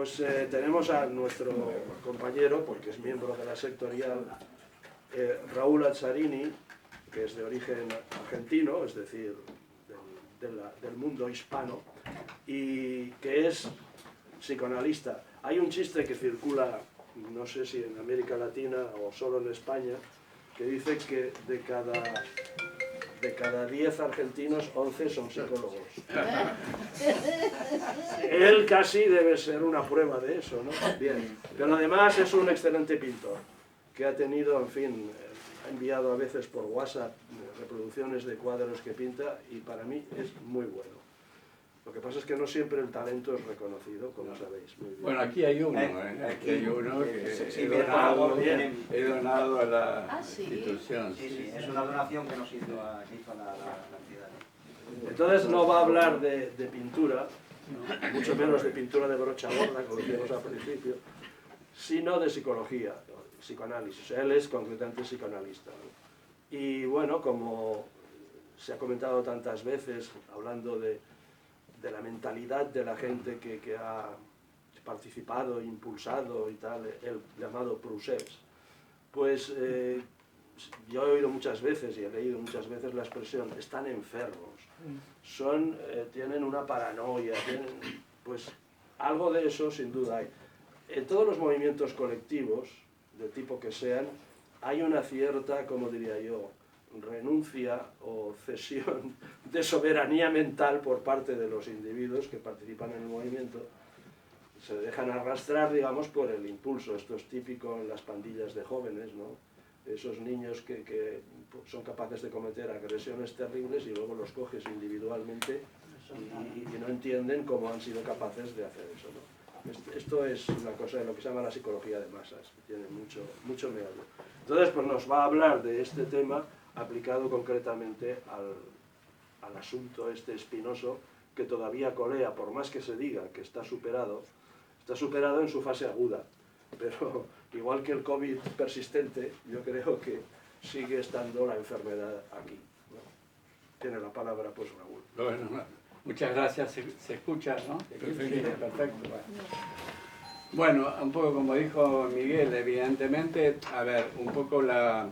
Pues tenemos a nuestro compañero, porque es miembro de la sectorial, Raúl Azzarini, que es de origen argentino, es decir, del mundo hispano, y que es psicoanalista. Hay un chiste que circula, no sé si en América Latina o solo en España, que dice que de cada 10 argentinos, 11 son psicólogos. Él casi debe ser una prueba de eso, ¿no? Bien. Pero además es un excelente pintor, que ha tenido, en fin, ha enviado a veces por WhatsApp reproducciones de cuadros que pinta y para mí es muy bueno. Lo que pasa es que no siempre el talento es reconocido, como sabéis. Muy bien. Bueno, aquí hay uno, aquí hay uno que he donado a la institución. Sí, es una donación que nos hizo la entidad. Entonces no va a hablar de pintura, mucho menos de pintura de brocha gorda, como decíamos al principio, sino de psicología, ¿no? Psicoanálisis. Él es concretamente psicoanalista, ¿no? Y bueno, como se ha comentado tantas veces, hablando de la mentalidad de la gente que ha participado, impulsado y tal, el llamado procés, pues yo he oído muchas veces y he leído muchas veces la expresión, están enfermos, tienen una paranoia, pues algo de eso sin duda hay. En todos los movimientos colectivos, de tipo que sean, hay una cierta, como diría yo, renuncia o cesión de soberanía mental por parte de los individuos que participan en el movimiento. Se dejan arrastrar, digamos, por el impulso. Esto es típico en las pandillas de jóvenes, ¿no? Esos niños que son capaces de cometer agresiones terribles y luego los coges individualmente y no entienden cómo han sido capaces de hacer eso, ¿no? Esto es una cosa de lo que se llama la psicología de masas, que tiene mucho meollo. Entonces, pues nos va a hablar de este tema aplicado concretamente al asunto este espinoso que todavía colea, por más que se diga que está superado en su fase aguda, pero igual que el COVID persistente, yo creo que sigue estando la enfermedad aquí, ¿no? Tiene la palabra pues Raúl. Bueno, muchas gracias, se escucha, ¿no? Perfecto. Bueno, un poco como dijo Miguel, evidentemente, a ver, un poco la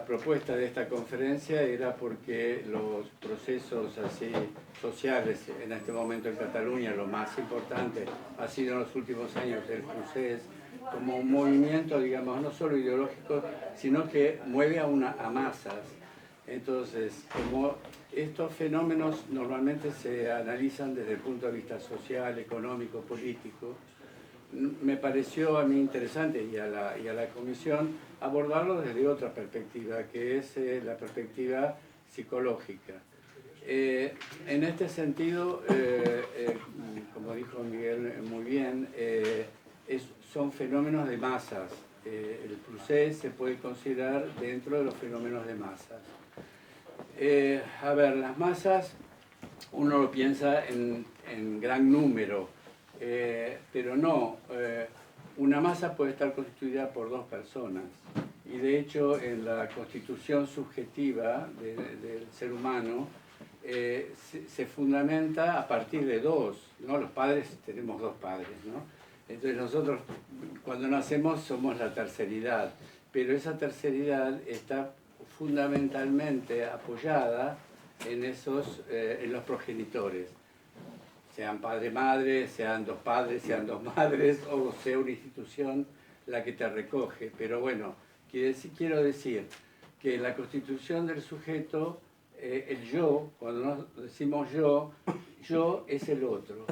propuesta de esta conferencia era porque los procesos así sociales en este momento en Cataluña, lo más importante ha sido en los últimos años el procés como un movimiento, digamos, no solo ideológico, sino que mueve a masas. Entonces, como estos fenómenos normalmente se analizan desde el punto de vista social, económico, político, me pareció a mí interesante y a la comisión abordarlo desde otra perspectiva, que es la perspectiva psicológica. En este sentido, como dijo Miguel muy bien, son fenómenos de masas. El procés se puede considerar dentro de los fenómenos de masas. A ver, las masas, uno lo piensa en gran número, pero no, una masa puede estar constituida por dos personas y de hecho en la constitución subjetiva del ser humano se fundamenta a partir de dos, ¿no? Los padres, tenemos dos padres, ¿no? Entonces nosotros cuando nacemos somos la terceridad, pero esa terceridad está fundamentalmente apoyada en los progenitores, sean padre-madre, sean dos padres, sean dos madres, o sea una institución la que te recoge. Pero bueno, quiero decir que la constitución del sujeto, el yo, cuando decimos yo es el otro.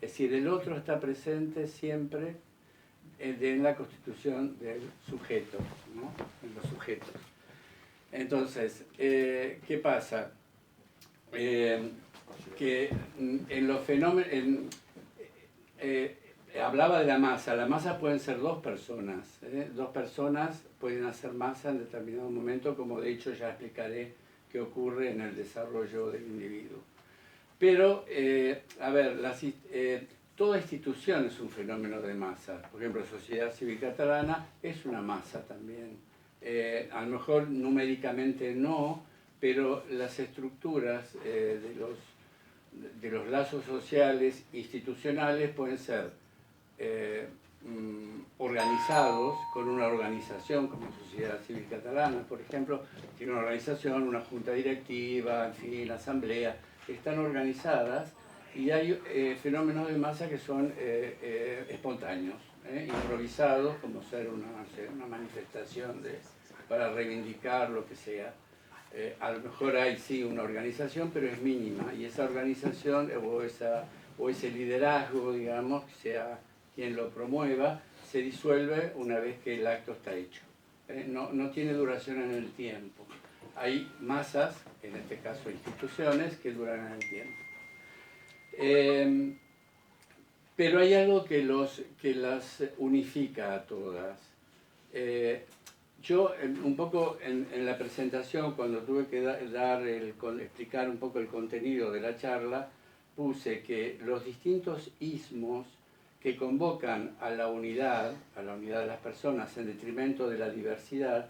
Es decir, el otro está presente siempre en la constitución del sujeto, ¿no? En los sujetos. Entonces, ¿qué pasa? Que en los fenómenos, hablaba de la masa pueden ser dos personas pueden hacer masa en determinado momento, como de hecho ya explicaré qué ocurre en el desarrollo del individuo. Pero, a ver, toda institución es un fenómeno de masa. Por ejemplo, la Sociedad Civil Catalana es una masa también. A lo mejor numéricamente no, pero las estructuras de los lazos sociales institucionales pueden ser organizados con una organización como Sociedad Civil Catalana, por ejemplo, tiene una organización, una junta directiva, en fin, asamblea, están organizadas y hay fenómenos de masa que son espontáneos, improvisados, como ser una manifestación para reivindicar lo que sea. A lo mejor hay sí una organización, pero es mínima, y esa organización o ese liderazgo, digamos, sea quien lo promueva, se disuelve una vez que el acto está hecho. No tiene duración en el tiempo. Hay masas, en este caso instituciones, que duran en el tiempo. Pero hay algo que las unifica a todas. Yo, un poco en la presentación, cuando tuve que explicar un poco el contenido de la charla, puse que los distintos ismos que convocan a la unidad de las personas en detrimento de la diversidad,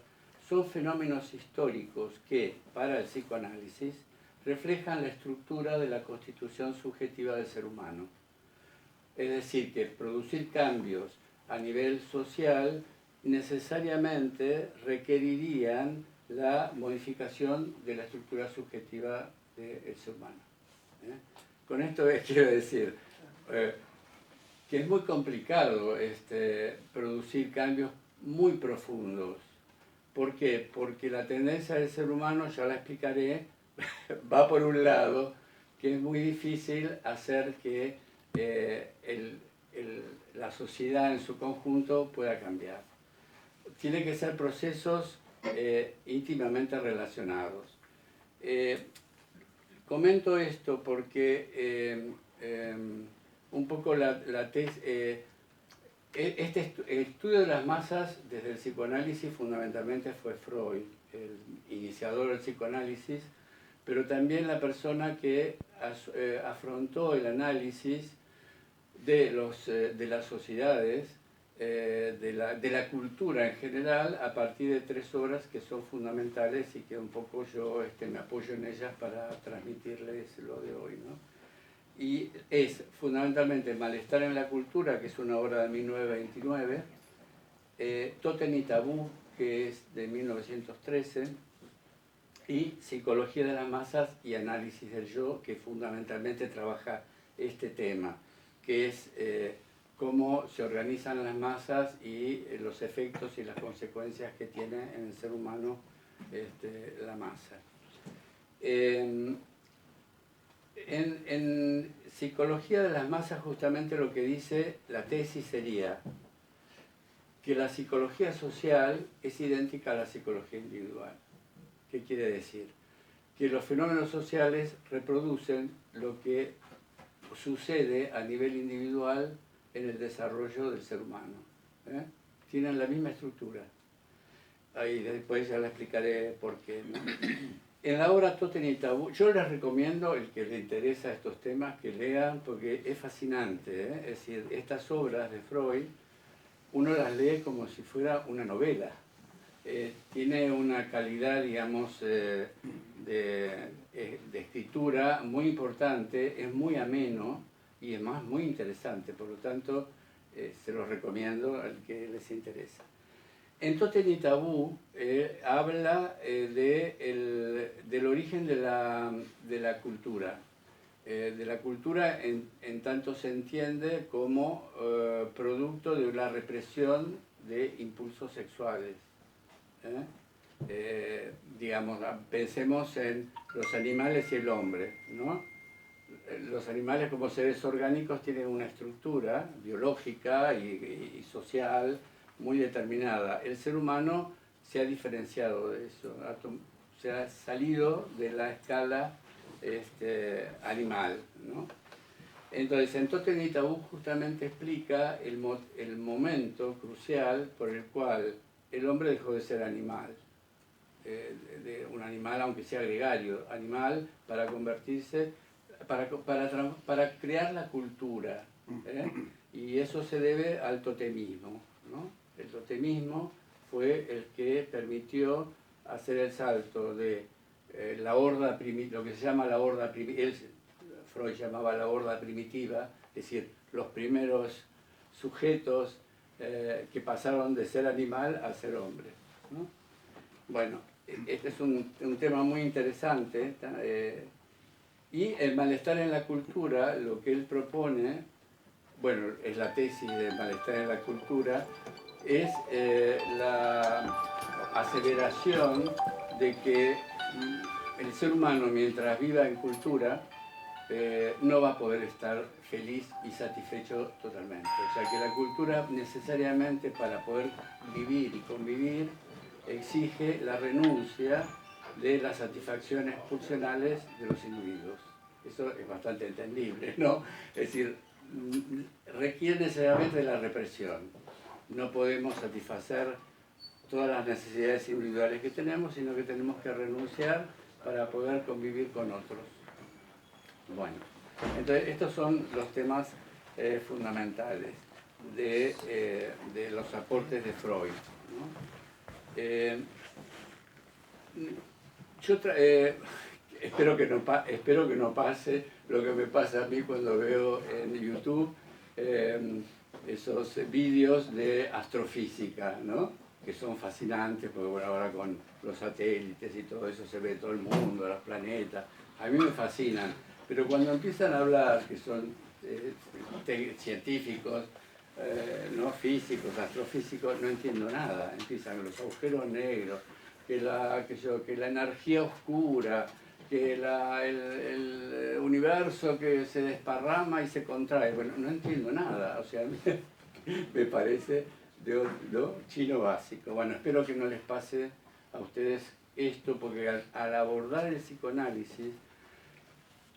son fenómenos históricos que, para el psicoanálisis, reflejan la estructura de la constitución subjetiva del ser humano. Es decir, que producir cambios a nivel social necesariamente requerirían la modificación de la estructura subjetiva del ser humano. Con esto quiero decir que es muy complicado producir cambios muy profundos. ¿Por qué? Porque la tendencia del ser humano, ya la explicaré, va por un lado, que es muy difícil hacer que la sociedad en su conjunto pueda cambiar. Tiene que ser procesos íntimamente relacionados. Comento esto porque un poco la tesis, este estudio de las masas desde el psicoanálisis fundamentalmente fue Freud, el iniciador del psicoanálisis, pero también la persona que afrontó el análisis de las sociedades, de la cultura en general, a partir de 3 obras que son fundamentales y que un poco yo me apoyo en ellas para transmitirles lo de hoy, ¿no? Y es fundamentalmente Malestar en la cultura, que es una obra de 1929, Tótem y Tabú, que es de 1913, y Psicología de las masas y análisis del yo, que fundamentalmente trabaja este tema, que es cómo se organizan las masas y los efectos y las consecuencias que tiene en el ser humano la masa. En Psicología de las masas, justamente lo que dice la tesis sería que la psicología social es idéntica a la psicología individual. ¿Qué quiere decir? Que los fenómenos sociales reproducen lo que sucede a nivel individual en el desarrollo del ser humano. Tienen la misma estructura. Ahí después ya la explicaré por qué, ¿no? En la obra Tótem y Tabú, yo les recomiendo, el que le interesa estos temas, que lean, porque es fascinante. Es decir, estas obras de Freud, uno las lee como si fuera una novela. Tiene una calidad, digamos, de escritura muy importante, es muy ameno y además muy interesante. Por lo tanto, se los recomiendo al que les interesa. En Tótem y Tabú habla del origen de la cultura. De la cultura en tanto se entiende como producto de la represión de impulsos sexuales. Digamos, pensemos en los animales y el hombre, ¿no? Los animales como seres orgánicos tienen una estructura biológica y social muy determinada. El ser humano se ha diferenciado de eso, se ha salido de la escala animal, ¿no? Entonces, en Tótem y Tabú justamente explica el momento crucial por el cual el hombre dejó de ser animal, de un animal, aunque sea gregario, animal, para convertirse, para crear la cultura, y eso se debe al totemismo, ¿no? El totemismo fue el que permitió hacer el salto de la horda primitiva, lo que se llama la horda primitiva, Freud llamaba la horda primitiva, es decir, los primeros sujetos que pasaron de ser animal a ser hombre, ¿no? Bueno, este es un tema muy interesante, y el malestar en la cultura, lo que él propone, bueno, es la tesis del malestar en la cultura, es la aceleración de que el ser humano, mientras viva en cultura, no va a poder estar feliz y satisfecho totalmente. O sea que la cultura necesariamente, para poder vivir y convivir, exige la renuncia de las satisfacciones pulsionales de los individuos. Eso es bastante entendible, ¿no? Es decir, requiere necesariamente de la represión. No podemos satisfacer todas las necesidades individuales que tenemos, sino que tenemos que renunciar para poder convivir con otros. Bueno, entonces estos son los temas fundamentales de los aportes de Freud, ¿no? Yo espero que no pase lo que me pasa a mí cuando veo en YouTube esos vídeos de astrofísica, ¿no? Que son fascinantes, porque bueno, ahora con los satélites y todo eso se ve todo el mundo, los planetas, a mí me fascinan, pero cuando empiezan a hablar, que son científicos, no físicos, astrofísicos, no entiendo nada. Empiezan los agujeros negros, que la energía oscura, que el universo que se desparrama y se contrae. Bueno, no entiendo nada, o sea, me parece de chino básico. Bueno, espero que no les pase a ustedes esto, porque al abordar el psicoanálisis,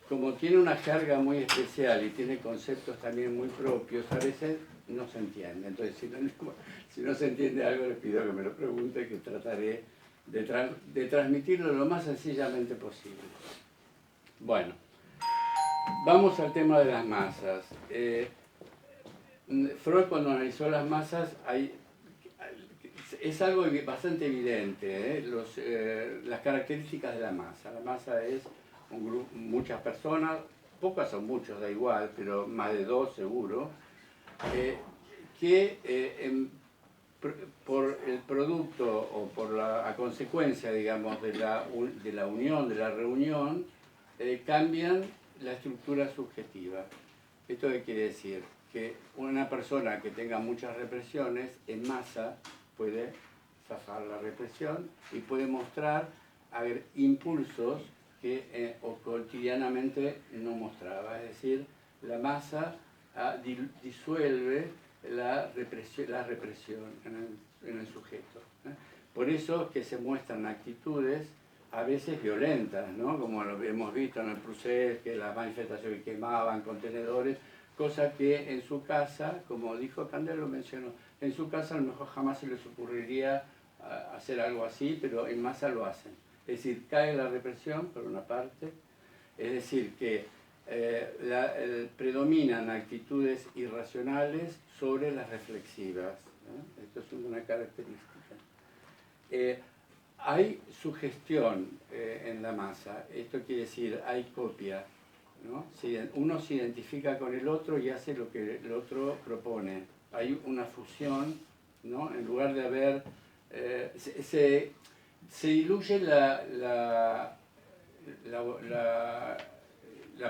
como tiene una carga muy especial y tiene conceptos también muy propios, a veces no se entiende. Entonces, si no se entiende algo, les pido que me lo pregunten, que trataré de transmitirlo lo más sencillamente posible. Bueno, vamos al tema de las masas. Freud, cuando analizó las masas, es algo bastante evidente, las características de la masa. La masa es un grupo, muchas personas, pocas o muchos, da igual, pero más de dos seguro, que por el producto o por la consecuencia, digamos, de la unión, de la reunión, cambian la estructura subjetiva. ¿Esto qué quiere decir? Que una persona que tenga muchas represiones en masa puede zafar la represión y puede mostrar impulsos que cotidianamente no mostraba. Es decir, la masa disuelve la represión en el sujeto. Por eso es que se muestran actitudes a veces violentas, ¿no? Como lo hemos visto en el Procés, que las manifestaciones quemaban contenedores, cosa que en su casa, como dijo Candel, lo mencionó, en su casa a lo mejor jamás se les ocurriría hacer algo así, pero en masa lo hacen. Es decir, cae la represión, por una parte, es decir, que predominan actitudes irracionales sobre las reflexivas, ¿no? Esto es una característica. Hay sugestión en la masa, esto quiere decir, hay copia, ¿no? Uno se identifica con el otro y hace lo que el otro propone. Hay una fusión, ¿no? En lugar de haber... se diluye la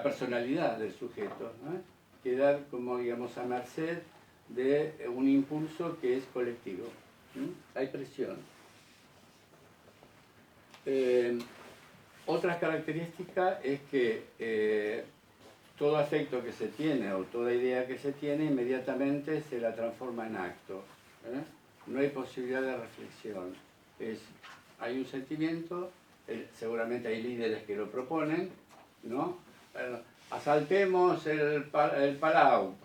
personalidad del sujeto, ¿no? Queda, como digamos, a merced de un impulso que es colectivo. Hay presión. Otra característica es que todo afecto que se tiene o toda idea que se tiene inmediatamente se la transforma en acto. No hay posibilidad de reflexión. Hay un sentimiento, seguramente hay líderes que lo proponen, ¿no? Asaltemos el Palau,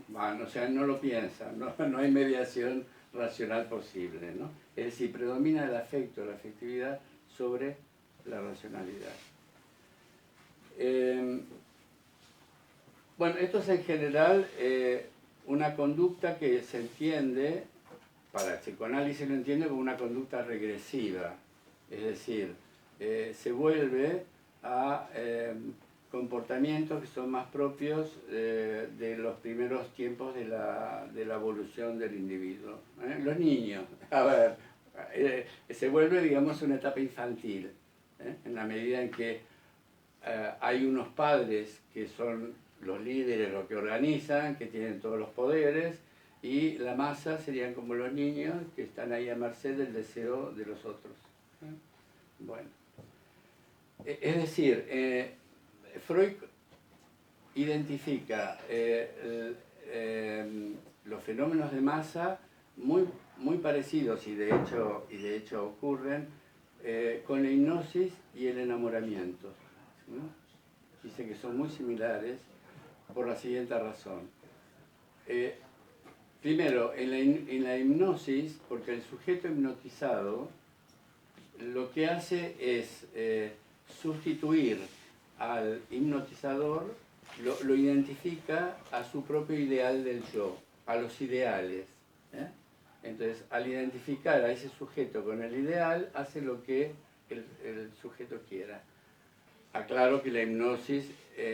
bueno, o sea, no lo piensan, no hay mediación racional posible, ¿no? Es decir, predomina el afecto, la afectividad sobre la racionalidad. Bueno, esto es en general una conducta que se entiende, para el psicoanálisis lo entiende como una conducta regresiva, es decir, se vuelve a comportamientos que son más propios de los primeros tiempos de la evolución del individuo. Los niños, a ver, se vuelve, digamos, una etapa infantil, en la medida en que hay unos padres que son los líderes, los que organizan, que tienen todos los poderes, y la masa serían como los niños que están ahí a merced del deseo de los otros. Bueno, es decir, Freud identifica los fenómenos de masa muy parecidos, y de hecho ocurren, con la hipnosis y el enamoramiento, ¿no? Dice que son muy similares por la siguiente razón. Primero, en la hipnosis, porque el sujeto hipnotizado lo que hace es sustituir al hipnotizador, lo identifica a su propio ideal del yo, a los ideales. Entonces, al identificar a ese sujeto con el ideal, hace lo que el sujeto quiera. Aclaro que la hipnosis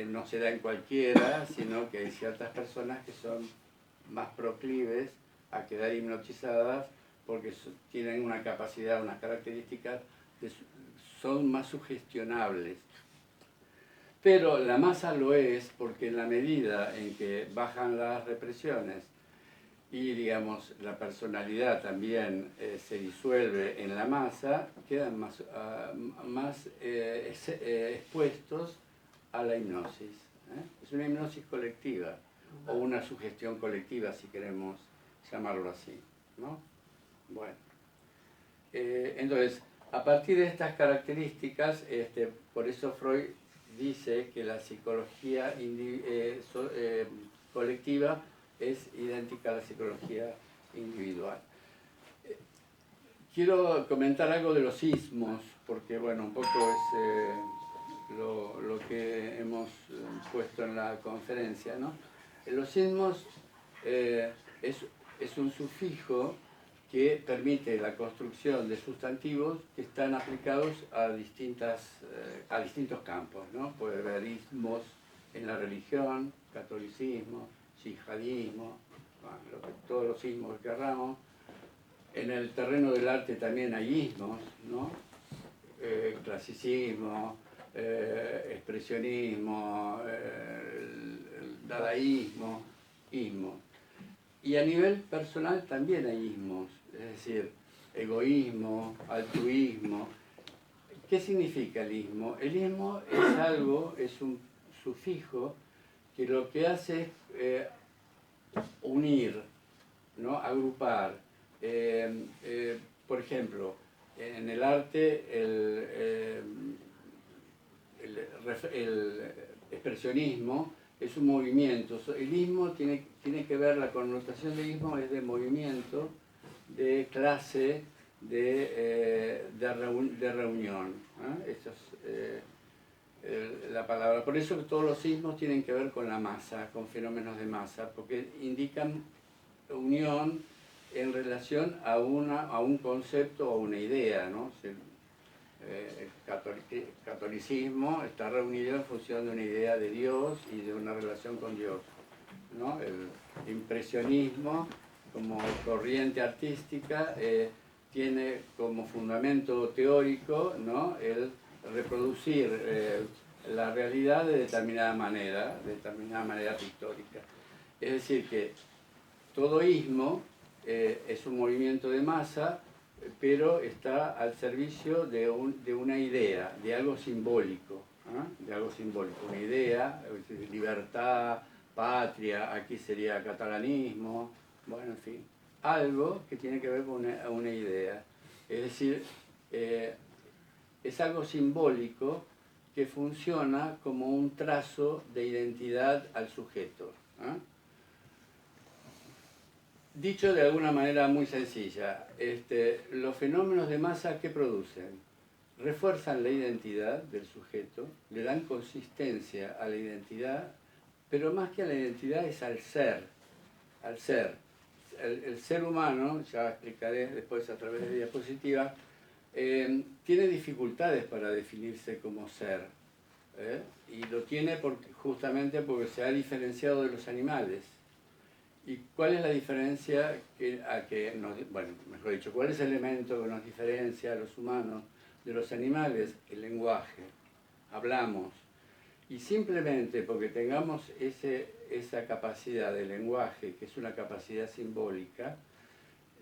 no se da en cualquiera, sino que hay ciertas personas que son más proclives a quedar hipnotizadas porque tienen una capacidad, unas características, son más sugestionables. Pero la masa lo es porque en la medida en que bajan las represiones y, digamos, la personalidad también se disuelve en la masa, quedan más expuestos a la hipnosis. Es una hipnosis colectiva, o una sugestión colectiva, si queremos llamarlo así, ¿no? Bueno, entonces, a partir de estas características, por eso Freud dice que la psicología colectiva es idéntica a la psicología individual. Quiero comentar algo de los ismos, porque bueno, un poco es lo que hemos puesto en la conferencia, ¿no? Los ismos es un sufijo que permite la construcción de sustantivos que están aplicados a distintos campos, ¿no? Puede haber ismos en la religión, catolicismo, yihadismo, bueno, todos los ismos que querramos. En el terreno del arte también hay ismos, ¿no? Clasicismo, expresionismo, el dadaísmo, ismos. Y a nivel personal también hay ismos, es decir, egoísmo, altruismo. ¿Qué significa el ismo? El ismo es un sufijo que lo que hace es unir, ¿no? Agrupar. Por ejemplo, en el arte el expresionismo es un movimiento. El ismo tiene que ver, la connotación de ismo es de movimiento, de clase, de reunión. Esa es la palabra. Por eso todos los ismos tienen que ver con la masa, con fenómenos de masa, porque indican unión en relación a un concepto o una idea, ¿no? El catolicismo está reunido en función de una idea de Dios y de una relación con Dios, ¿no? El impresionismo como corriente artística tiene como fundamento teórico, ¿no? El reproducir la realidad de determinada manera pictórica. Es decir, que todo ismo es un movimiento de masa, pero está al servicio de una idea, de algo simbólico, de algo simbólico, una idea, libertad, patria, aquí sería catalanismo, bueno, en fin, algo que tiene que ver con una idea. Es decir, es algo simbólico que funciona como un trazo de identidad al sujeto. Dicho de alguna manera muy sencilla, los fenómenos de masa, ¿qué producen? Refuerzan la identidad del sujeto, le dan consistencia a la identidad, pero más que a la identidad es al ser. Al ser. El ser humano, ya explicaré después a través de diapositivas, tiene dificultades para definirse como ser. y lo tiene justamente porque se ha diferenciado de los animales. ¿Y cuál es la diferencia bueno, mejor dicho, cuál es el elemento que nos diferencia a los humanos de los animales? El lenguaje. Hablamos. Y simplemente porque tengamos esa capacidad de lenguaje, que es una capacidad simbólica,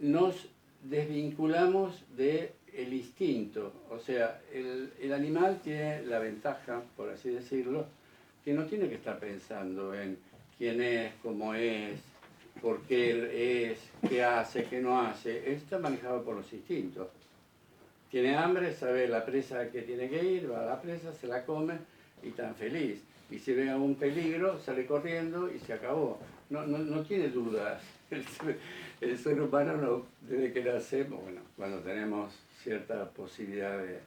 nos desvinculamos del instinto. O sea, el animal tiene la ventaja, por así decirlo, que no tiene que estar pensando en quién es, cómo es, por qué él es, qué hace, qué no hace. Está manejado por los instintos. Tiene hambre, sabe la presa que tiene que ir, va a la presa, se la come y tan feliz. Y si ve algún peligro, sale corriendo y se acabó. No tiene dudas. El ser humano, desde que nacemos, bueno, cuando tenemos cierta posibilidad de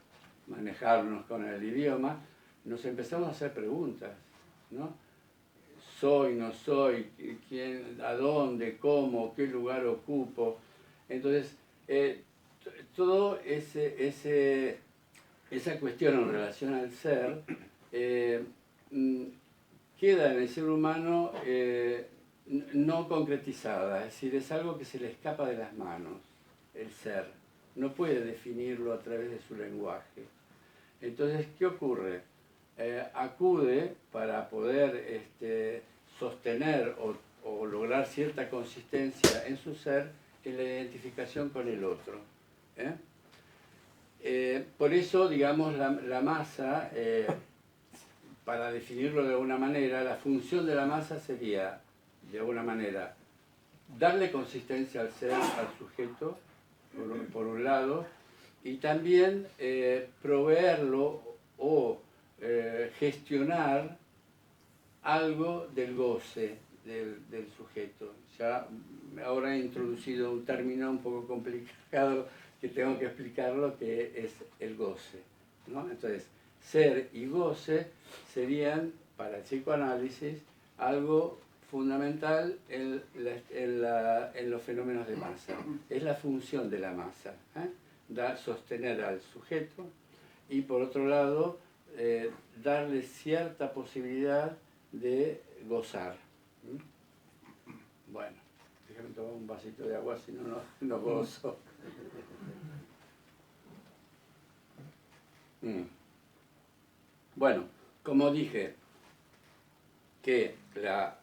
manejarnos con el idioma, nos empezamos a hacer preguntas, ¿no? Soy, no soy, quién, a dónde, cómo, qué lugar ocupo. Entonces, todo esa cuestión en relación al ser queda en el ser humano no concretizada, es decir, es algo que se le escapa de las manos, el ser. No puede definirlo a través de su lenguaje. Entonces, ¿qué ocurre? Acude para poder sostener o lograr cierta consistencia en su ser en la identificación con el otro. Por eso, digamos, la masa, para definirlo de alguna manera, la función de la masa sería, de alguna manera, darle consistencia al ser, al sujeto, por un lado, y también proveerlo o gestionar algo del goce del sujeto. Ya ahora he introducido un término un poco complicado que tengo que explicarlo, que es el goce, ¿no? Entonces, ser y goce serían, para el psicoanálisis, algo fundamental en los fenómenos de masa. Es la función de la masa, sostener al sujeto y, por otro lado, darle cierta posibilidad de gozar. Bueno, déjame tomar un vasito de agua, si no, no gozo. Bueno, como dije, que la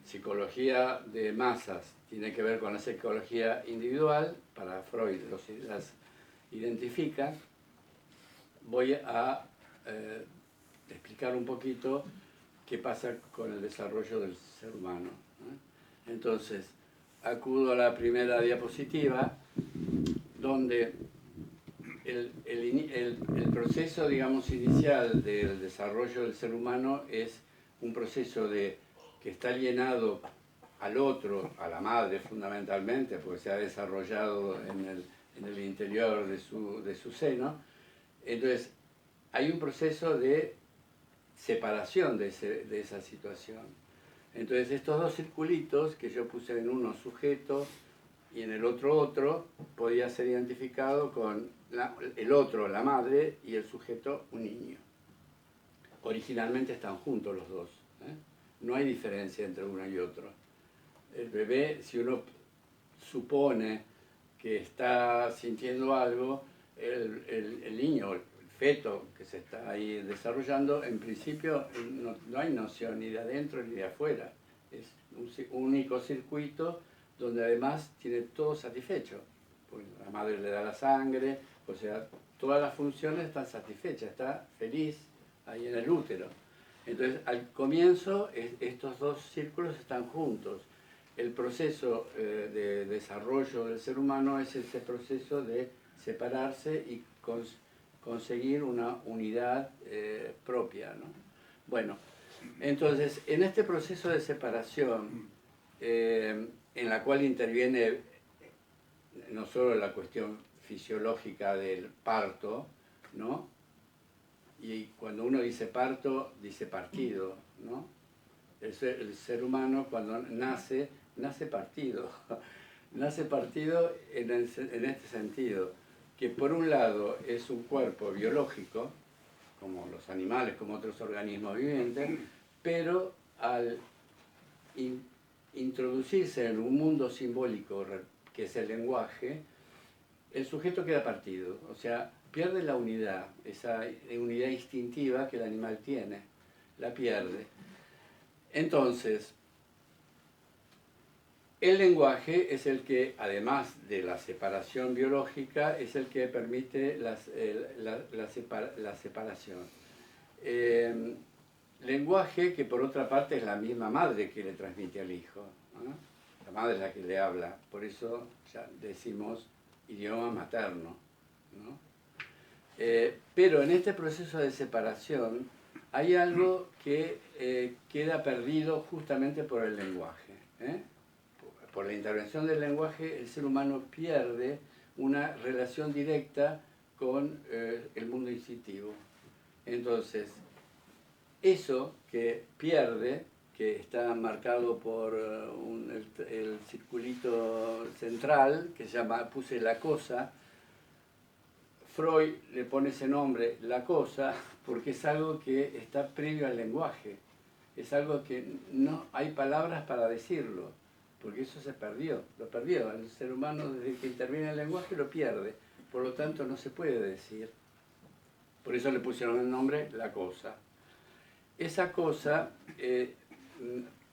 psicología de masas tiene que ver con la psicología individual, para Freud las identifica, voy a explicar un poquito qué pasa con el desarrollo del ser humano. Entonces, acudo a la primera diapositiva, donde el proceso, digamos, inicial del desarrollo del ser humano es un proceso que está alienado al otro, a la madre fundamentalmente, porque se ha desarrollado en el interior de su seno. Entonces, hay un proceso de separación de esa situación. Entonces, estos dos circulitos que yo puse en uno sujeto y en el otro, podía ser identificado con el otro, la madre, y el sujeto, un niño. Originalmente están juntos los dos. No hay diferencia entre uno y otro. El bebé, si uno supone que está sintiendo algo, el niño, el feto que se está ahí desarrollando, en principio no hay noción ni de adentro ni de afuera. Es un único circuito donde además tiene todo satisfecho. Pues la madre le da la sangre, o sea, todas las funciones están satisfechas, está feliz ahí en el útero. Entonces, al comienzo, estos dos círculos están juntos. El proceso de desarrollo del ser humano es ese proceso de separarse y conseguir una unidad propia, ¿no? Bueno, entonces, en este proceso de separación, en la cual interviene no solo la cuestión fisiológica del parto, ¿no? Y cuando uno dice parto, dice partido, ¿no? El ser humano cuando nace partido. Nace partido en este sentido, que por un lado es un cuerpo biológico, como los animales, como otros organismos vivientes, pero al introducirse en un mundo simbólico que es el lenguaje, el sujeto queda partido, o sea, pierde la unidad, esa unidad instintiva que el animal tiene, la pierde. Entonces, el lenguaje es el que, además de la separación biológica, es el que permite la separación. Lenguaje que por otra parte es la misma madre que le transmite al hijo, ¿no? La madre es la que le habla, por eso ya decimos idioma materno, ¿no? Pero en este proceso de separación hay algo que queda perdido justamente por el lenguaje, ¿eh? Por la intervención del lenguaje, el ser humano pierde una relación directa con el mundo instintivo. Entonces, eso que pierde, que está marcado por el circulito central, que se llama, puse la cosa, Freud le pone ese nombre, la cosa, porque es algo que está previo al lenguaje. Es algo que no hay palabras para decirlo, porque eso se perdió, lo perdió. El ser humano desde que interviene el lenguaje lo pierde, por lo tanto no se puede decir. Por eso le pusieron el nombre la cosa. Esa cosa,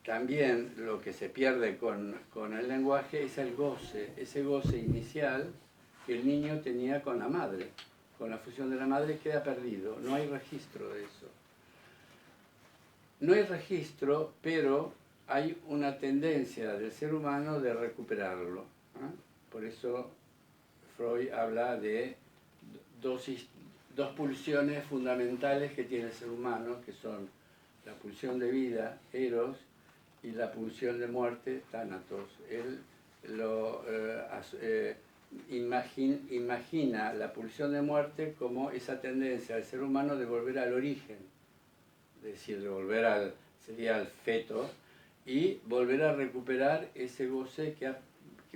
también lo que se pierde con el lenguaje es el goce, ese goce inicial que el niño tenía con la madre. Con la fusión de la madre queda perdido, no hay registro de eso. No hay registro, pero hay una tendencia del ser humano de recuperarlo, ¿eh? Por eso Freud habla de dos pulsiones fundamentales que tiene el ser humano, que son la pulsión de vida, eros, y la pulsión de muerte, tánatos. Él imagina la pulsión de muerte como esa tendencia del ser humano de volver al origen, es decir, de volver sería al feto, y volver a recuperar ese goce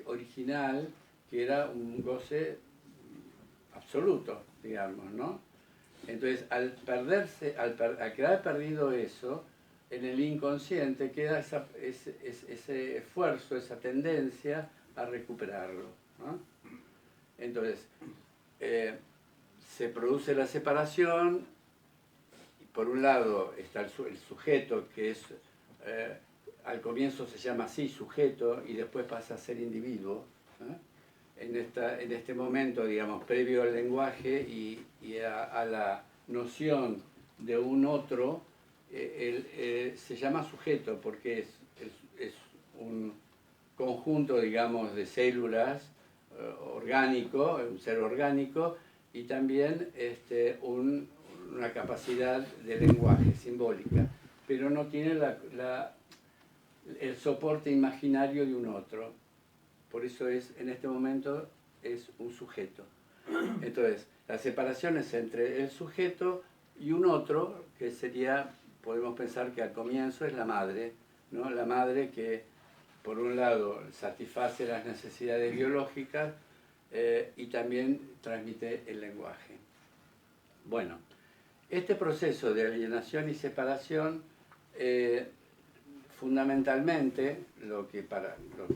original, que era un goce absoluto, digamos, ¿no? Entonces, al quedar perdido eso, en el inconsciente queda ese esfuerzo, esa tendencia a recuperarlo, ¿no? Entonces, se produce la separación, y por un lado está el sujeto, que es, al comienzo se llama así, sujeto, y después pasa a ser individuo, ¿eh? En este momento, digamos, previo al lenguaje y a la noción de un otro, se llama sujeto porque es un conjunto, digamos, de células orgánico, un ser orgánico, y también una capacidad de lenguaje simbólica, pero no tiene el soporte imaginario de un otro. Por eso en este momento es un sujeto. Entonces, la separación es entre el sujeto y un otro, que sería, podemos pensar que al comienzo es la madre, ¿no? La madre que, por un lado, satisface las necesidades biológicas y también transmite el lenguaje. Bueno, este proceso de alienación y separación, fundamentalmente, lo que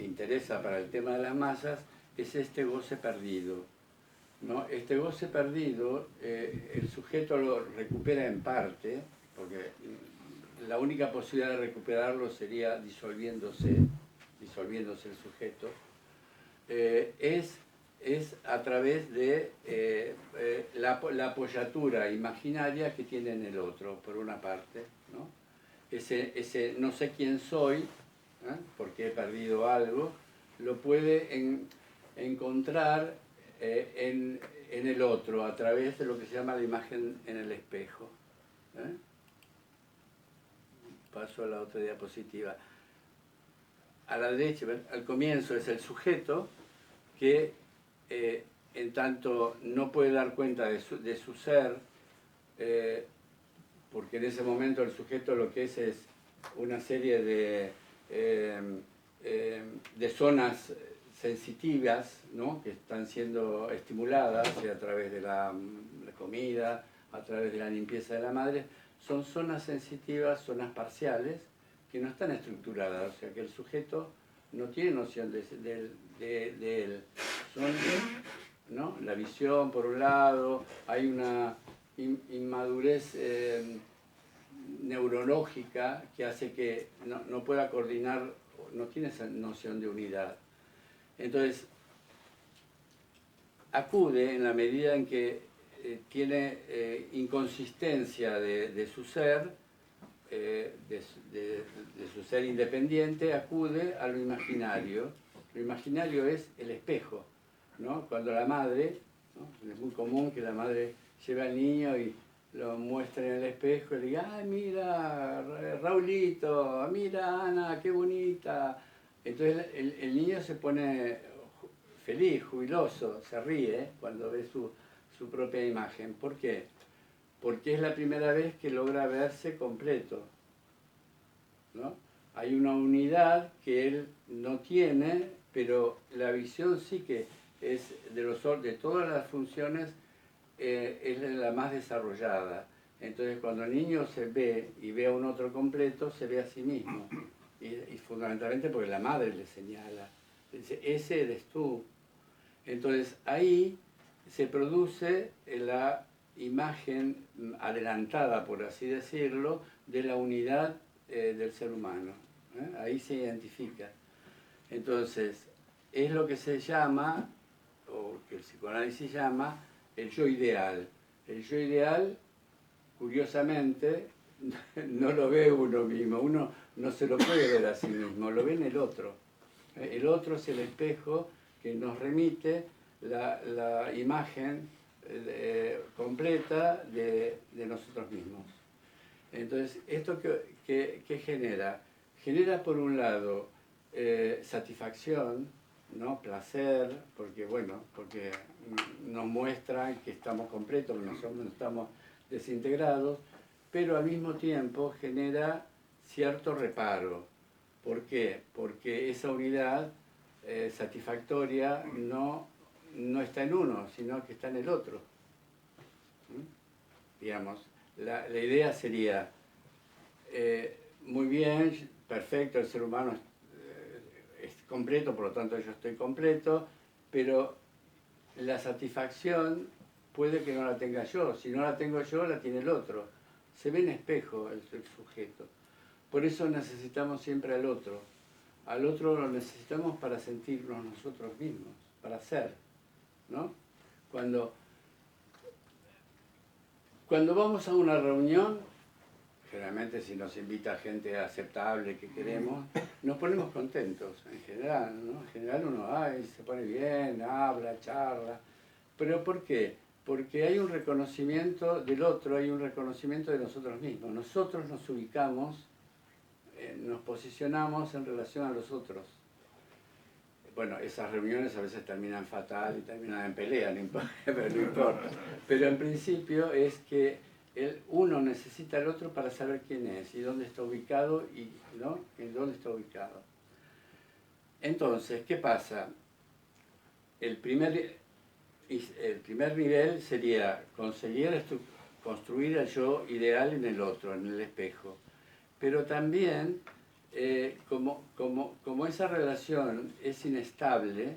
interesa para el tema de las masas es este goce perdido, ¿no? Este goce perdido, el sujeto lo recupera en parte, porque la única posibilidad de recuperarlo sería disolviéndose el sujeto, es a través de la apoyatura imaginaria que tiene en el otro, por una parte, ¿no? Ese no sé quién soy, porque he perdido algo, lo puede encontrar en el otro, a través de lo que se llama la imagen en el espejo. Paso a la otra diapositiva. A la derecha, al comienzo es el sujeto que en tanto no puede dar cuenta de su ser, porque en ese momento el sujeto lo que es una serie de zonas sensitivas, ¿no? Que están siendo estimuladas a través de la comida, a través de la limpieza de la madre, son zonas sensitivas, zonas parciales, que no están estructuradas, o sea que el sujeto no tiene noción de él. Son, ¿no? La visión, por un lado, hay una inmadurez neurológica que hace que no pueda coordinar, no tiene esa noción de unidad. Entonces, acude en la medida en que tiene inconsistencia de su ser, de su ser independiente, acude a lo imaginario. Lo imaginario es el espejo, ¿no? Cuando la madre, ¿no? Es muy común que la madre lleve al niño y lo muestre en el espejo y le diga, ¡ay, mira, Raulito! ¡Mira, Ana, qué bonita! Entonces el niño se pone feliz, jubiloso, se ríe cuando ve su propia imagen. ¿Por qué? Porque es la primera vez que logra verse completo, ¿no? Hay una unidad que él no tiene, pero la visión sí que es de todas las funciones, es la más desarrollada. Entonces cuando el niño se ve y ve a un otro completo, se ve a sí mismo. Y fundamentalmente porque la madre le señala, dice, ese eres tú. Entonces ahí se produce la imagen adelantada, por así decirlo, de la unidad del ser humano. Ahí se identifica. Entonces, es lo que se llama, o que el psicoanálisis llama, el yo ideal. El yo ideal, curiosamente, no lo ve uno mismo, uno no se lo puede ver a sí mismo, lo ve en el otro. El otro es el espejo que nos remite la imagen completa de nosotros mismos. Entonces, ¿esto qué genera? Genera, por un lado, satisfacción, ¿no? Placer, porque nos muestra que estamos completos, que no estamos desintegrados, pero al mismo tiempo genera cierto reparo. ¿Por qué? Porque esa unidad satisfactoria no está en uno, sino que está en el otro. Digamos, la idea sería, muy bien, perfecto, el ser humano es completo, por lo tanto yo estoy completo, pero la satisfacción puede que no la tenga yo. Si no la tengo yo, la tiene el otro. Se ve en espejo el sujeto. Por eso necesitamos siempre al otro. Al otro lo necesitamos para sentirnos nosotros mismos, para ser, ¿no? Cuando vamos a una reunión, generalmente si nos invita gente aceptable que queremos, nos ponemos contentos en general, ¿no? En general uno se pone bien, habla, charla. ¿Pero por qué? Porque hay un reconocimiento del otro, hay un reconocimiento de nosotros mismos. Nosotros nos ubicamos, nos posicionamos en relación a los otros. Bueno, esas reuniones a veces terminan fatal y terminan en pelea, no importa, pero no importa. Pero en principio es que uno necesita al otro para saber quién es y dónde está ubicado, ¿no? En dónde está ubicado. Entonces, ¿qué pasa? El primer nivel sería conseguir construir el yo ideal en el otro, en el espejo. Pero también, como esa relación es inestable,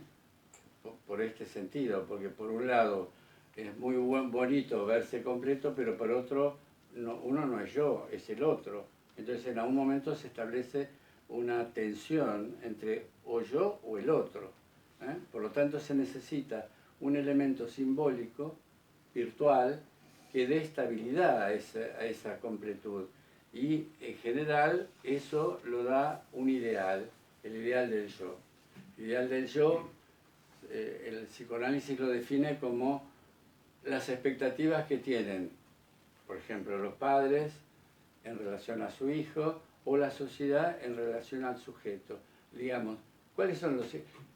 por este sentido, porque por un lado es muy bonito verse completo, pero por otro, uno no es yo, es el otro. Entonces en algún momento se establece una tensión entre o yo o el otro. Por lo tanto se necesita un elemento simbólico, virtual, que dé estabilidad a esa completud. Y en general eso lo da un ideal, el ideal del yo. El ideal del yo, el psicoanálisis lo define como las expectativas que tienen, por ejemplo, los padres en relación a su hijo o la sociedad en relación al sujeto. Digamos,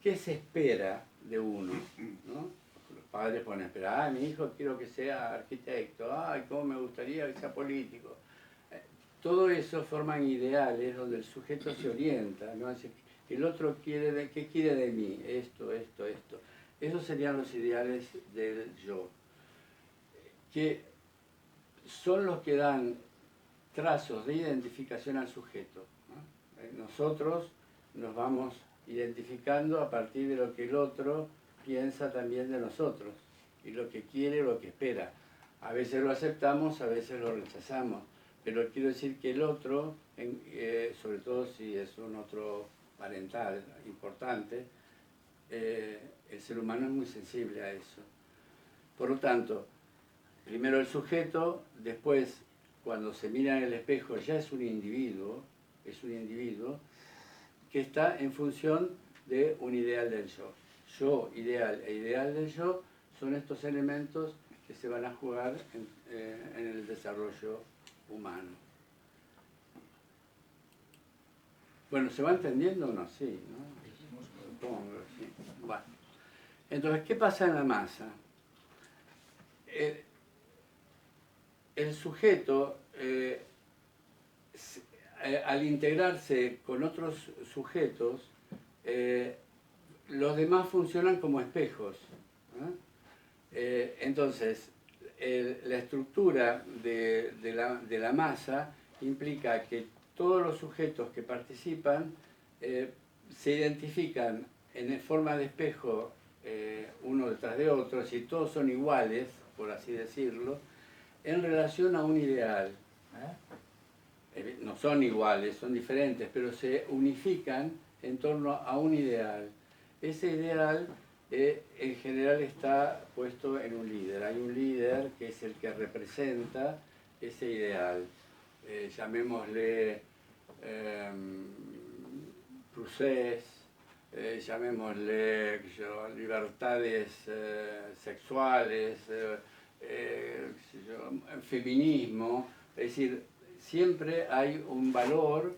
¿qué se espera de uno? ¿No? Los padres pueden esperar, mi hijo quiero que sea arquitecto, cómo me gustaría que sea político. Todo eso forman ideales donde el sujeto se orienta, ¿no? El otro ¿qué quiere de mí? Esto. Esos serían los ideales del yo. Que son los que dan trazos de identificación al sujeto, ¿no? Nosotros nos vamos identificando a partir de lo que el otro piensa también de nosotros, y lo que quiere, lo que espera. A veces lo aceptamos, a veces lo rechazamos, pero quiero decir que el otro, sobre todo si es un otro parental importante, el ser humano es muy sensible a eso. Por lo tanto, primero el sujeto, después cuando se mira en el espejo ya es un individuo que está en función de un ideal del yo. Yo ideal e ideal del yo son estos elementos que se van a jugar en el desarrollo humano. Bueno, ¿se va entendiendo o no? Sí, ¿no? Supongo, sí. Bueno. Entonces, ¿qué pasa en la masa? El sujeto, al integrarse con otros sujetos, los demás funcionan como espejos, ¿no? Entonces, la estructura de la masa implica que todos los sujetos que participan se identifican en forma de espejo uno detrás de otro, y todos son iguales, por así decirlo, en relación a un ideal. No son iguales, son diferentes, pero se unifican en torno a un ideal. Ese ideal en general está puesto en un líder. Hay un líder que es el que representa ese ideal. Llamémosle Procés, llamémosle libertades sexuales, feminismo. Es decir, siempre hay un valor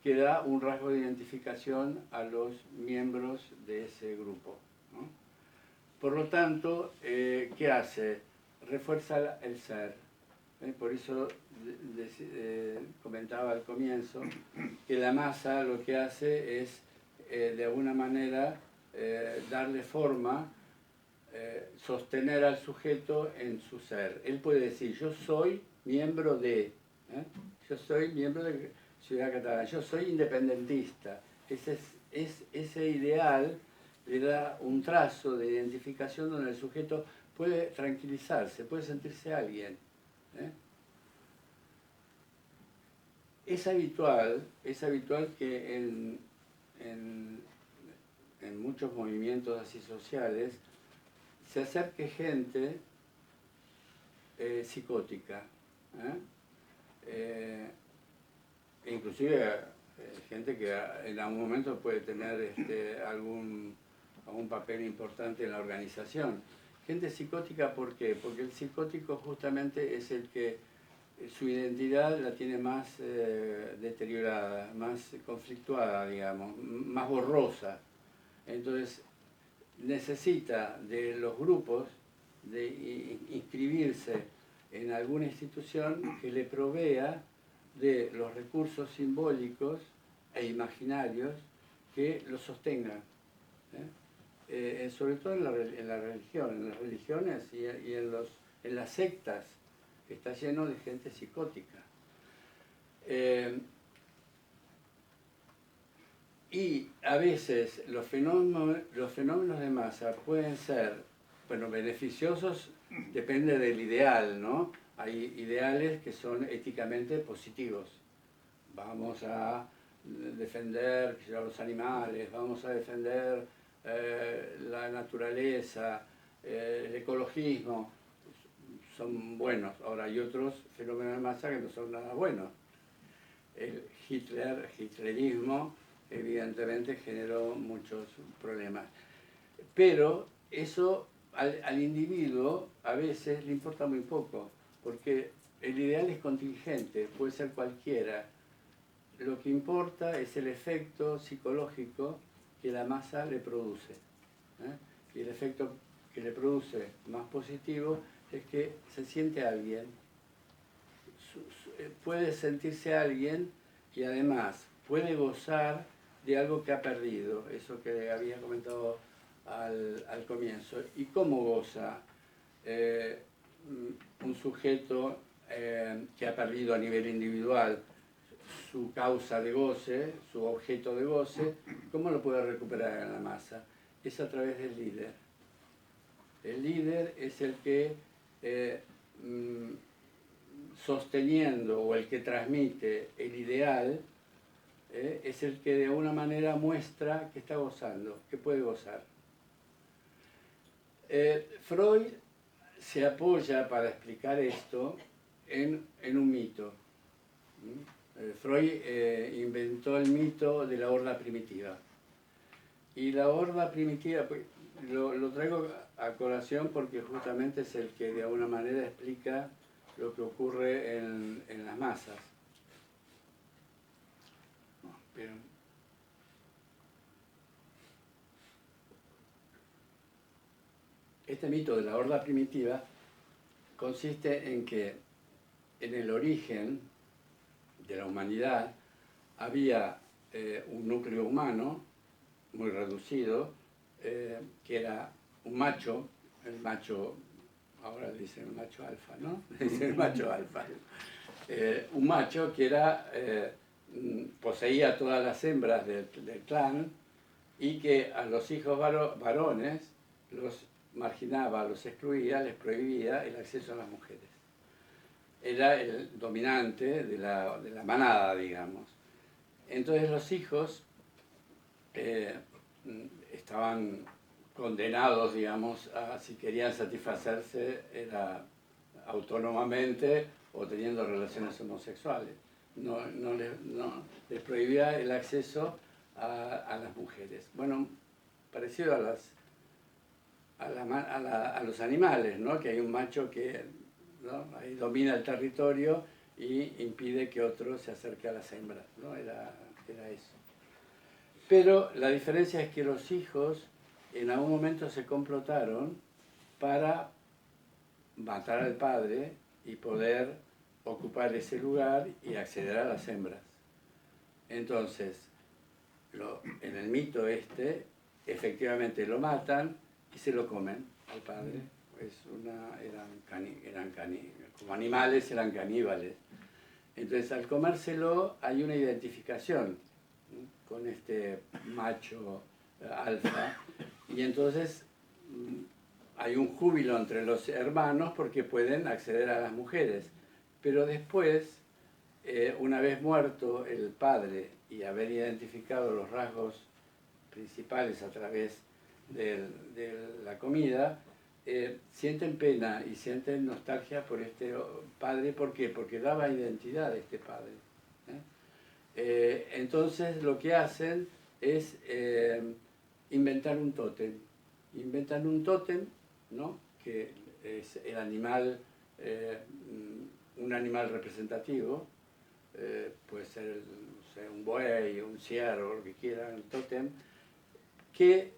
que da un rasgo de identificación a los miembros de ese grupo, ¿no? Por lo tanto, ¿qué hace? Refuerza el ser. Por eso comentaba al comienzo que la masa lo que hace es, de alguna manera, darle forma, sostener al sujeto en su ser. Él puede decir, yo soy miembro de, yo soy miembro de Ciudad Catalana, yo soy independentista. Ese ideal le da un trazo de identificación donde el sujeto puede tranquilizarse, puede sentirse alguien. Es habitual que en muchos movimientos así sociales se acerque gente psicótica, inclusive gente que en algún momento puede tener algún papel importante en la organización. Gente psicótica, ¿por qué? Porque el psicótico justamente es el que su identidad la tiene más deteriorada, más conflictuada, digamos, más borrosa. Entonces necesita de los grupos de inscribirse en alguna institución que le provea de los recursos simbólicos e imaginarios que lo sostengan, sobre todo en la religión, en las religiones y en las sectas, que está lleno de gente psicótica. Y a veces los fenómenos de masa pueden ser, bueno, beneficiosos, depende del ideal, ¿no? Hay ideales que son éticamente positivos. Vamos a defender a los animales, vamos a defender la naturaleza, el ecologismo, son buenos. Ahora hay otros fenómenos de masa que no son nada buenos. El hitlerismo evidentemente generó muchos problemas. Pero eso al individuo a veces le importa muy poco, porque el ideal es contingente, puede ser cualquiera. Lo que importa es el efecto psicológico que la masa le produce. Y el efecto que le produce más positivo es que se siente alguien, puede sentirse alguien y además puede gozar de algo que ha perdido, eso que había comentado al comienzo. ¿Y cómo goza? un sujeto que ha perdido a nivel individual su causa de goce, su objeto de goce, ¿cómo lo puede recuperar en la masa? Es a través del líder. El líder es el que, sosteniendo o el que transmite el ideal, es el que de alguna manera muestra que está gozando, que puede gozar. Freud se apoya para explicar esto en un mito. Freud inventó el mito de la horda primitiva. Y la horda primitiva, pues, lo traigo a colación porque justamente es el que de alguna manera explica lo que ocurre en las masas. Pero, este mito de la horda primitiva consiste en que en el origen de la humanidad había un núcleo humano muy reducido, que era un macho, el macho, ahora le dicen el macho alfa, ¿no? Le dicen el macho alfa. Un macho que era, poseía todas las hembras del clan y que a los hijos varones los marginaba, los excluía, les prohibía el acceso a las mujeres. Era el dominante de la manada, digamos. Entonces los hijos estaban condenados, digamos, a si querían satisfacerse era autónomamente o teniendo relaciones homosexuales. No les prohibía el acceso a las mujeres. Bueno, parecido a los animales, ¿no? Que hay un macho que, ¿no?, ahí domina el territorio y impide que otro se acerque a las hembras, ¿no? Era eso. Pero la diferencia es que los hijos en algún momento se complotaron para matar al padre y poder ocupar ese lugar y acceder a las hembras. Entonces, en el mito efectivamente lo matan y se lo comen al padre. Como animales eran caníbales. Entonces, al comérselo hay una identificación con este macho alfa, y entonces hay un júbilo entre los hermanos porque pueden acceder a las mujeres. Pero después, una vez muerto el padre y haber identificado los rasgos principales a través de la comida, sienten pena y sienten nostalgia por este padre. ¿Por qué? Porque daba identidad a este padre. Entonces lo que hacen es inventar un tótem. Inventan un tótem, ¿no?, que es el animal, un animal representativo, puede ser un buey, un ciervo, lo que quieran, el tótem, que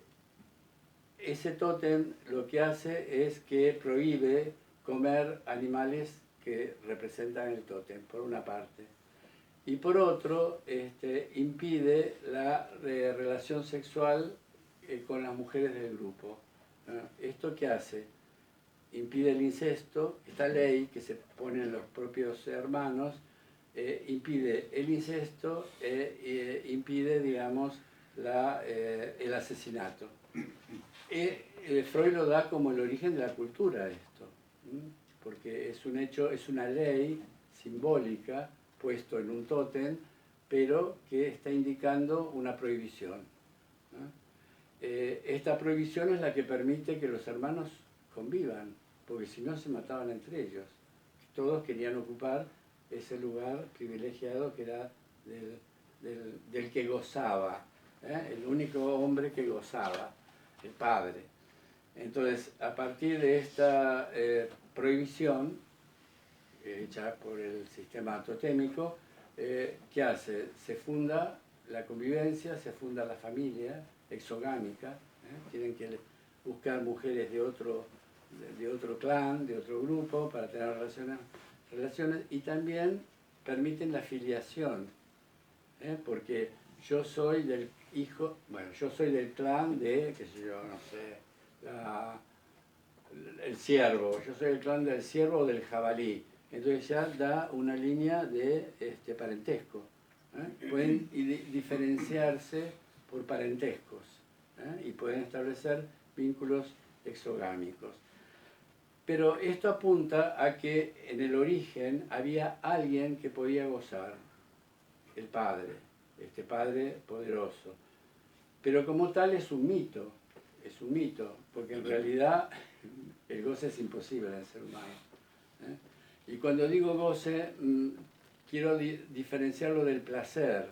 ese tótem lo que hace es que prohíbe comer animales que representan el tótem, por una parte. Y por otro, impide la relación sexual con las mujeres del grupo. ¿Esto qué hace? Impide el incesto. Esta ley que se pone en los propios hermanos impide el incesto e impide, digamos, el asesinato. Freud lo da como el origen de la cultura esto, porque es un hecho, es una ley simbólica puesto en un tótem, pero que está indicando una prohibición. Esta prohibición es la que permite que los hermanos convivan, porque si no se mataban entre ellos. Todos querían ocupar ese lugar privilegiado que era del que gozaba, el único hombre que gozaba, el padre. Entonces, a partir de esta prohibición, hecha por el sistema totémico, ¿qué hace? Se funda la convivencia, se funda la familia exogámica, tienen que buscar mujeres de otro clan, de otro grupo, para tener relaciones, y también permiten la filiación, porque yo soy del hijo, bueno, yo soy del clan de, qué sé yo, no sé, el ciervo, yo soy el clan del ciervo o del jabalí. Entonces ya da una línea de parentesco. Pueden diferenciarse por parentescos y pueden establecer vínculos exogámicos. Pero esto apunta a que en el origen había alguien que podía gozar, el padre, este padre poderoso. Pero como tal es un mito, porque en realidad el goce es imposible en el ser humano. Y cuando digo goce, quiero diferenciarlo del placer,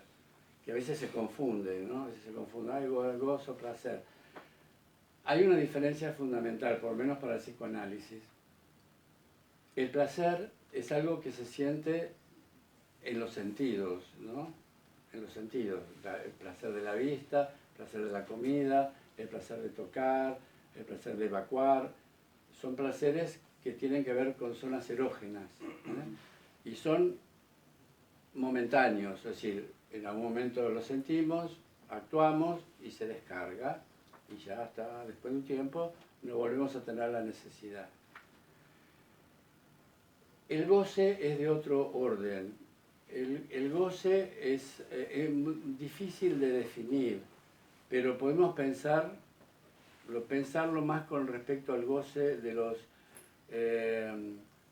que a veces se confunde, ¿no? A veces se confunde algo, gozo, placer. Hay una diferencia fundamental, por lo menos para el psicoanálisis. El placer es algo que se siente en los sentidos, ¿no? En los sentidos. El placer de la vista, el placer de la comida, el placer de tocar, el placer de evacuar. Son placeres que tienen que ver con zonas erógenas, y son momentáneos, es decir, en algún momento lo sentimos, actuamos y se descarga, y ya hasta después de un tiempo no volvemos a tener la necesidad. El goce es de otro orden. El goce es difícil de definir, pero podemos pensarlo más con respecto al goce de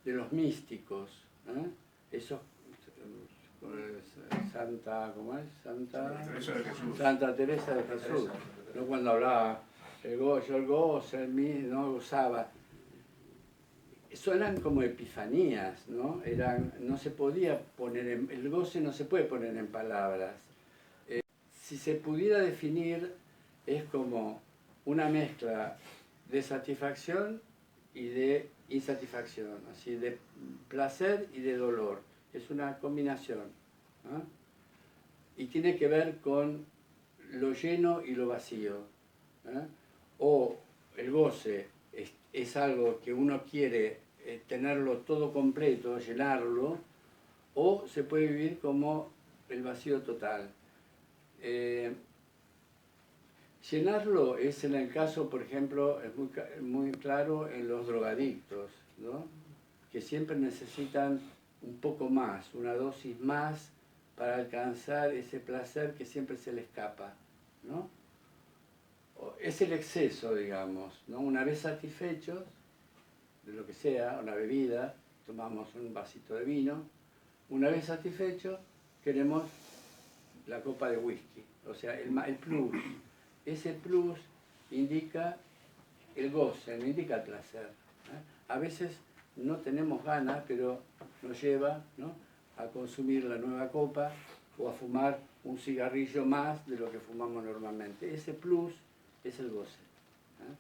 los místicos, esos ¿cómo es? Santa Teresa de Jesús, ¿no? Cuando hablaba yo el goce, no gozaba, eran como epifanías, ¿no? No se podía poner el goce no se puede poner en palabras. Si se pudiera definir, es como una mezcla de satisfacción y de insatisfacción, así de placer y de dolor. Es una combinación, ¿no? Y tiene que ver con lo lleno y lo vacío, ¿eh? O el goce es algo que uno quiere tenerlo todo completo, llenarlo, o se puede vivir como el vacío total. Llenarlo es en el caso, por ejemplo, es muy claro en los drogadictos, ¿no? Que siempre necesitan un poco más, una dosis más para alcanzar ese placer que siempre se le escapa, ¿no? Es el exceso, digamos, ¿no? Una vez satisfechos de lo que sea, una bebida, tomamos un vasito de vino, una vez satisfechos queremos la copa de whisky, o sea, el plus. Ese plus indica el goce, no indica el placer, ¿eh? A veces no tenemos ganas, pero nos lleva, ¿no?, a consumir la nueva copa o a fumar un cigarrillo más de lo que fumamos normalmente. Ese plus es el goce, ¿eh?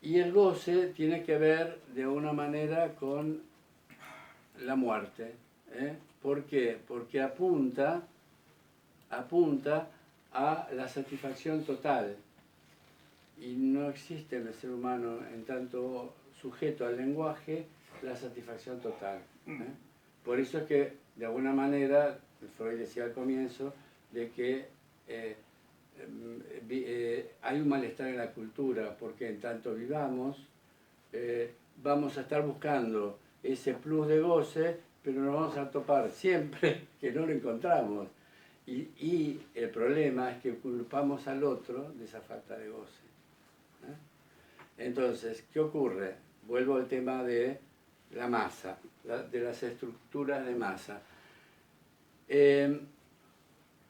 Y el goce tiene que ver de una manera con la muerte, ¿eh? ¿Por qué? Porque apunta a la satisfacción total. Y no existe en el ser humano, en tanto sujeto al lenguaje, la satisfacción total, ¿eh? Por eso es que, de alguna manera, Freud decía al comienzo, de que hay un malestar en la cultura, porque en tanto vivamos, vamos a estar buscando ese plus de goce, pero nos vamos a topar siempre que no lo encontramos. Y el problema es que culpamos al otro de esa falta de goce, ¿eh? Entonces, ¿qué ocurre? Vuelvo al tema de la masa, de las estructuras de masa. El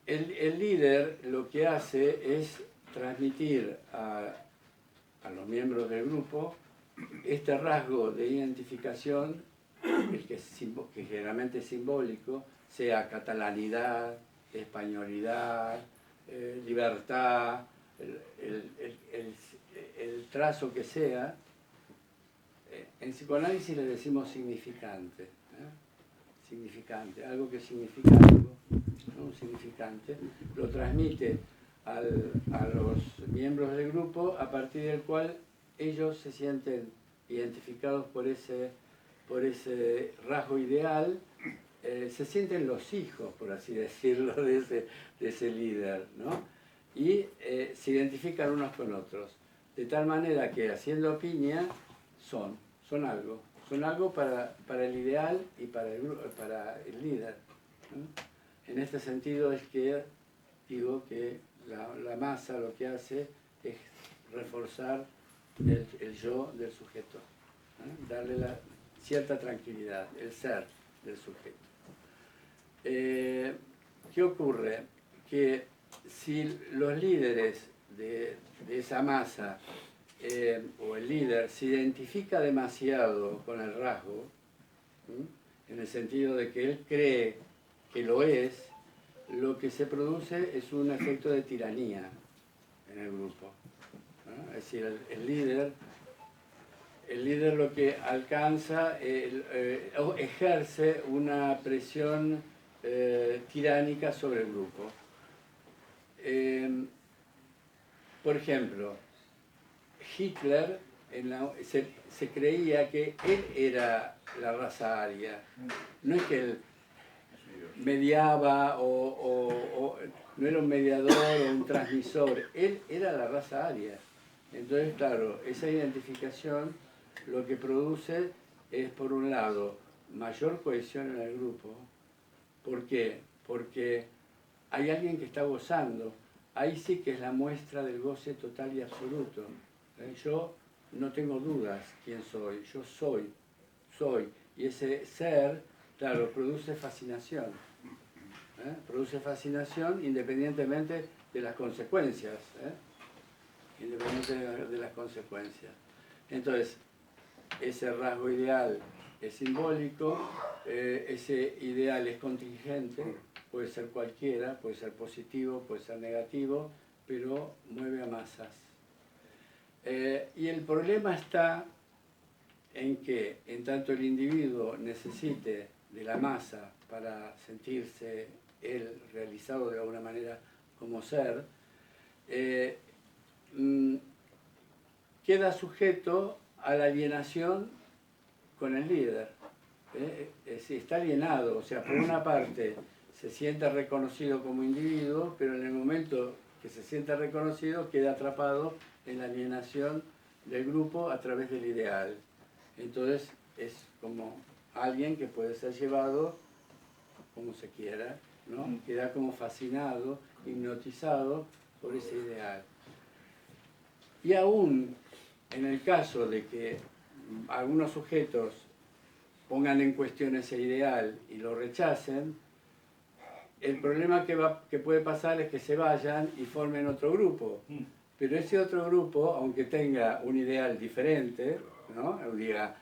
líder lo que hace es transmitir a los miembros del grupo este rasgo de identificación, que generalmente es simbólico, sea catalanidad, españolidad, libertad, el trazo que sea. En psicoanálisis le decimos significante, ¿eh? Significante, algo que significa algo, ¿no? Un significante, lo transmite a los miembros del grupo, a partir del cual ellos se sienten identificados por ese rasgo ideal, se sienten los hijos, por así decirlo, de ese líder, ¿no? Y se identifican unos con otros. de tal manera que haciendo piña son algo para el ideal y para el líder, ¿no? En este sentido es que digo que la masa lo que hace es reforzar el yo del sujeto, ¿no? Darle cierta tranquilidad, el ser del sujeto. ¿Qué ocurre? Que si los líderes de esa masa o el líder se identifica demasiado con el rasgo, en el sentido de que él cree que lo es, lo que se produce es un efecto de tiranía en el grupo, ¿no? Es decir, el líder lo que alcanza o ejerce una presión tiránica sobre el grupo. Por ejemplo, Hitler se creía que él era la raza aria. No es que él mediaba o no era un mediador o un transmisor, él era la raza aria. Entonces, claro, esa identificación lo que produce es, por un lado, mayor cohesión en el grupo. ¿Por qué? Porque hay alguien que está gozando. Ahí sí que es la muestra del goce total y absoluto. Yo no tengo dudas quién soy, yo soy. Y ese ser, claro, produce fascinación. Produce fascinación independientemente de las consecuencias. Independientemente de las consecuencias. Entonces, ese rasgo ideal es simbólico, ese ideal es contingente, puede ser cualquiera, puede ser positivo, puede ser negativo, pero mueve a masas. Y el problema está en que, en tanto el individuo necesite de la masa para sentirse él realizado de alguna manera como ser, queda sujeto a la alienación con el líder. Está alienado, o sea, por una parte se siente reconocido como individuo, pero en el momento que se siente reconocido queda atrapado en la alienación del grupo a través del ideal. Entonces es como alguien que puede ser llevado como se quiera, ¿no? Queda como fascinado, hipnotizado por ese ideal. Y aún en el caso de que algunos sujetos pongan en cuestión ese ideal y lo rechacen, el problema que puede pasar es que se vayan y formen otro grupo. Pero ese otro grupo, aunque tenga un ideal diferente, ¿no? Diga,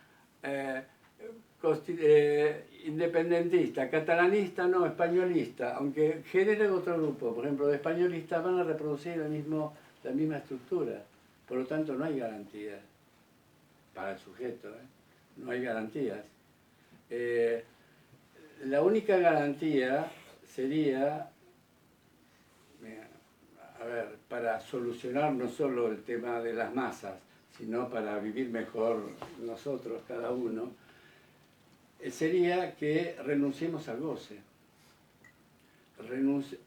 independentista, catalanista, no, españolista, aunque genere otro grupo, por ejemplo, de españolistas van a reproducir la misma estructura. Por lo tanto, no hay garantías para el sujeto, no hay garantías. La única garantía sería, para solucionar no solo el tema de las masas, sino para vivir mejor nosotros, cada uno, sería que renunciemos al goce.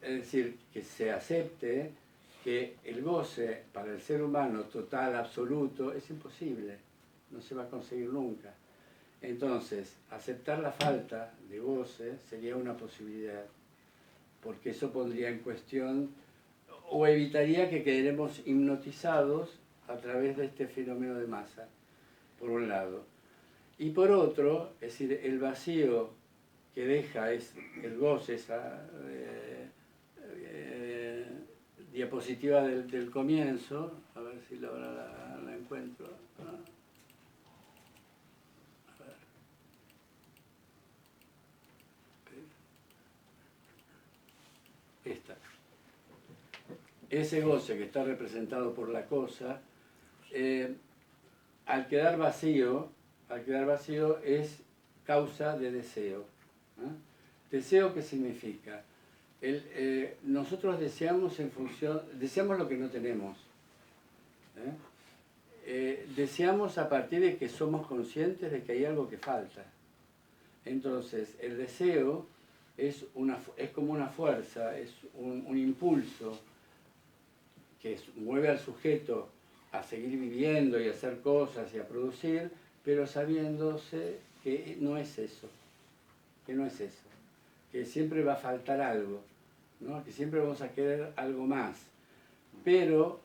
Es decir, que se acepte que el goce para el ser humano total, absoluto, es imposible, no se va a conseguir nunca. Entonces, aceptar la falta de goce sería una posibilidad, porque eso pondría en cuestión o evitaría que quedemos hipnotizados a través de este fenómeno de masa, por un lado. Y por otro, es decir, el vacío que deja es el goce, esa diapositiva del comienzo, a ver si ahora la encuentro. Esta. Ese goce que está representado por la cosa, al quedar vacío es causa de deseo. ¿Deseo qué significa? Nosotros deseamos deseamos lo que no tenemos. Deseamos a partir de que somos conscientes de que hay algo que falta. Entonces, el deseo es como una fuerza, es un impulso que mueve al sujeto a seguir viviendo y a hacer cosas y a producir, pero sabiéndose que no es eso, que no es eso, que siempre va a faltar algo, ¿no? Que siempre vamos a querer algo más. Pero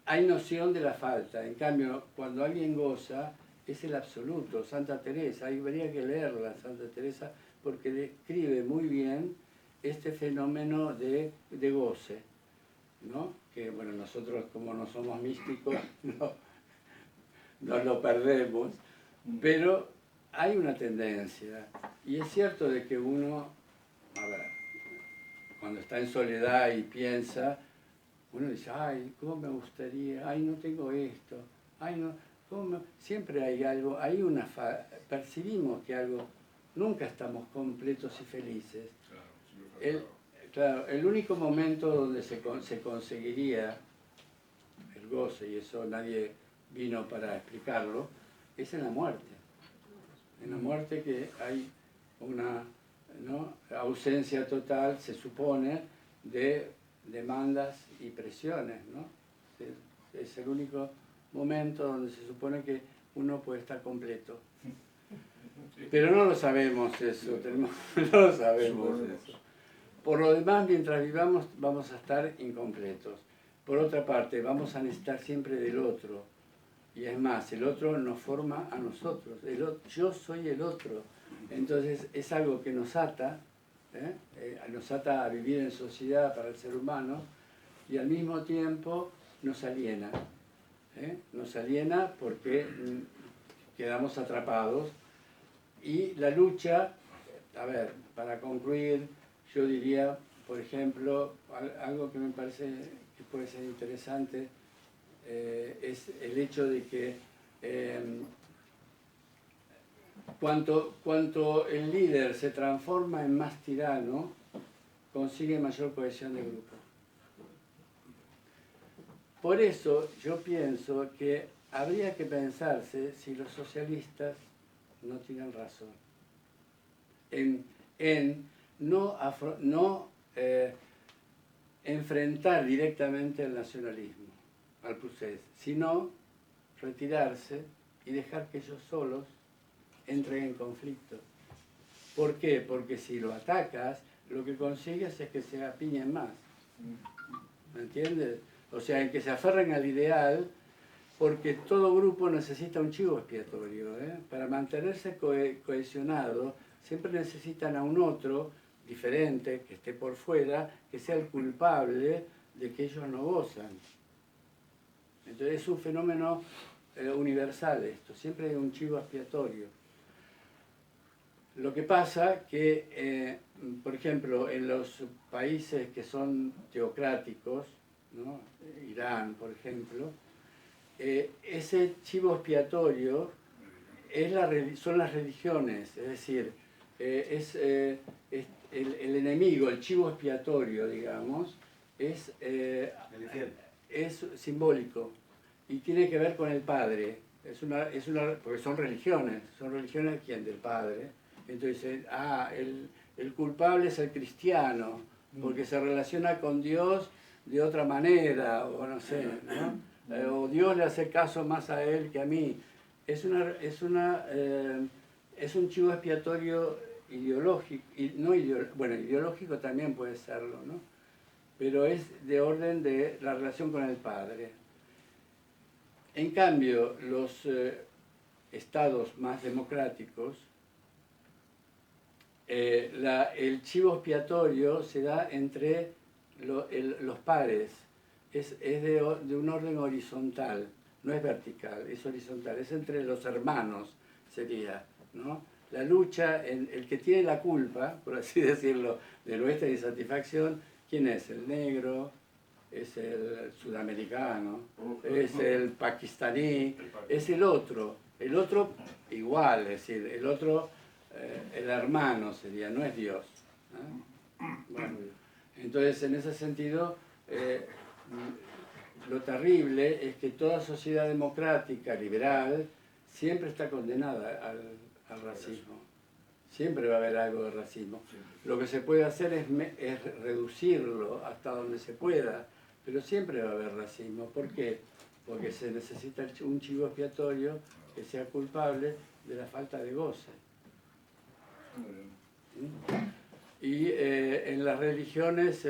hay noción de la falta. En cambio, cuando alguien goza, es el absoluto. Santa Teresa, ahí habría que leerla, Santa Teresa, porque describe muy bien este fenómeno de goce, ¿no? Que, bueno, nosotros como no somos místicos, no lo perdemos, pero hay una tendencia. Y es cierto de que uno, a ver, cuando está en soledad y piensa, uno dice, ay, ¿cómo me gustaría? Ay, no tengo esto. Ay, no, siempre hay algo, percibimos que algo, nunca estamos completos y felices. Claro, el único momento donde se conseguiría el goce, y eso nadie vino para explicarlo, es en la muerte. En la muerte que hay una, ¿no?, ausencia total, se supone, de demandas y presiones, ¿no? Es el único momento donde se supone que uno puede estar completo. Pero no lo sabemos eso, no lo sabemos eso. Por lo demás, mientras vivamos, vamos a estar incompletos. Por otra parte, vamos a necesitar siempre del otro. Y es más, el otro nos forma a nosotros. Yo soy el otro. Entonces, es algo que nos ata, nos ata a vivir en sociedad para el ser humano, y al mismo tiempo nos aliena. Nos aliena porque quedamos atrapados. Y la lucha, a ver, para concluir, yo diría, por ejemplo, algo que me parece que puede ser interesante, es el hecho de que cuanto el líder se transforma en más tirano, consigue mayor cohesión de grupo. Por eso yo pienso que habría que pensarse si los socialistas no tienen razón en no enfrentar directamente el nacionalismo, al procés, sino retirarse y dejar que ellos solos entren en conflicto. ¿Por qué? Porque si lo atacas, lo que consigues es que se apiñen más. ¿Me entiendes? O sea, en que se aferren al ideal, porque todo grupo necesita un chivo expiatorio. Para mantenerse cohesionado, siempre necesitan a un otro diferente, que esté por fuera, que sea el culpable de que ellos no gozan. Entonces es un fenómeno universal esto, siempre hay un chivo expiatorio. Lo que pasa que, por ejemplo, en los países que son teocráticos, ¿no?, Irán, por ejemplo, ese chivo expiatorio son las religiones, es decir, el enemigo, el chivo expiatorio, digamos, es simbólico y tiene que ver con el Padre. Porque son religiones ¿quién? Del Padre. Entonces, el culpable es el cristiano, porque se relaciona con Dios de otra manera, o no sé, ¿no? O Dios le hace caso más a él que a mí. Es un chivo expiatorio ideológico, bueno, ideológico también puede serlo, ¿no? Pero es de orden de la relación con el Padre. En cambio, los estados más democráticos, el chivo expiatorio se da entre los pares, es de un orden horizontal, no es vertical, es horizontal, es entre los hermanos, sería, ¿no? La lucha, el que tiene la culpa, por así decirlo, de nuestra insatisfacción, ¿quién es? El negro, es el sudamericano, es el pakistaní, es el otro igual, es decir, el otro, el hermano sería, no es Dios. Bueno, entonces, en ese sentido, lo terrible es que toda sociedad democrática, liberal, siempre está condenada al racismo. Siempre va a haber algo de racismo. Lo que se puede hacer es reducirlo hasta donde se pueda, pero siempre va a haber racismo. ¿Por qué? porque se necesita un chivo expiatorio que sea culpable de la falta de goce. Y en las religiones,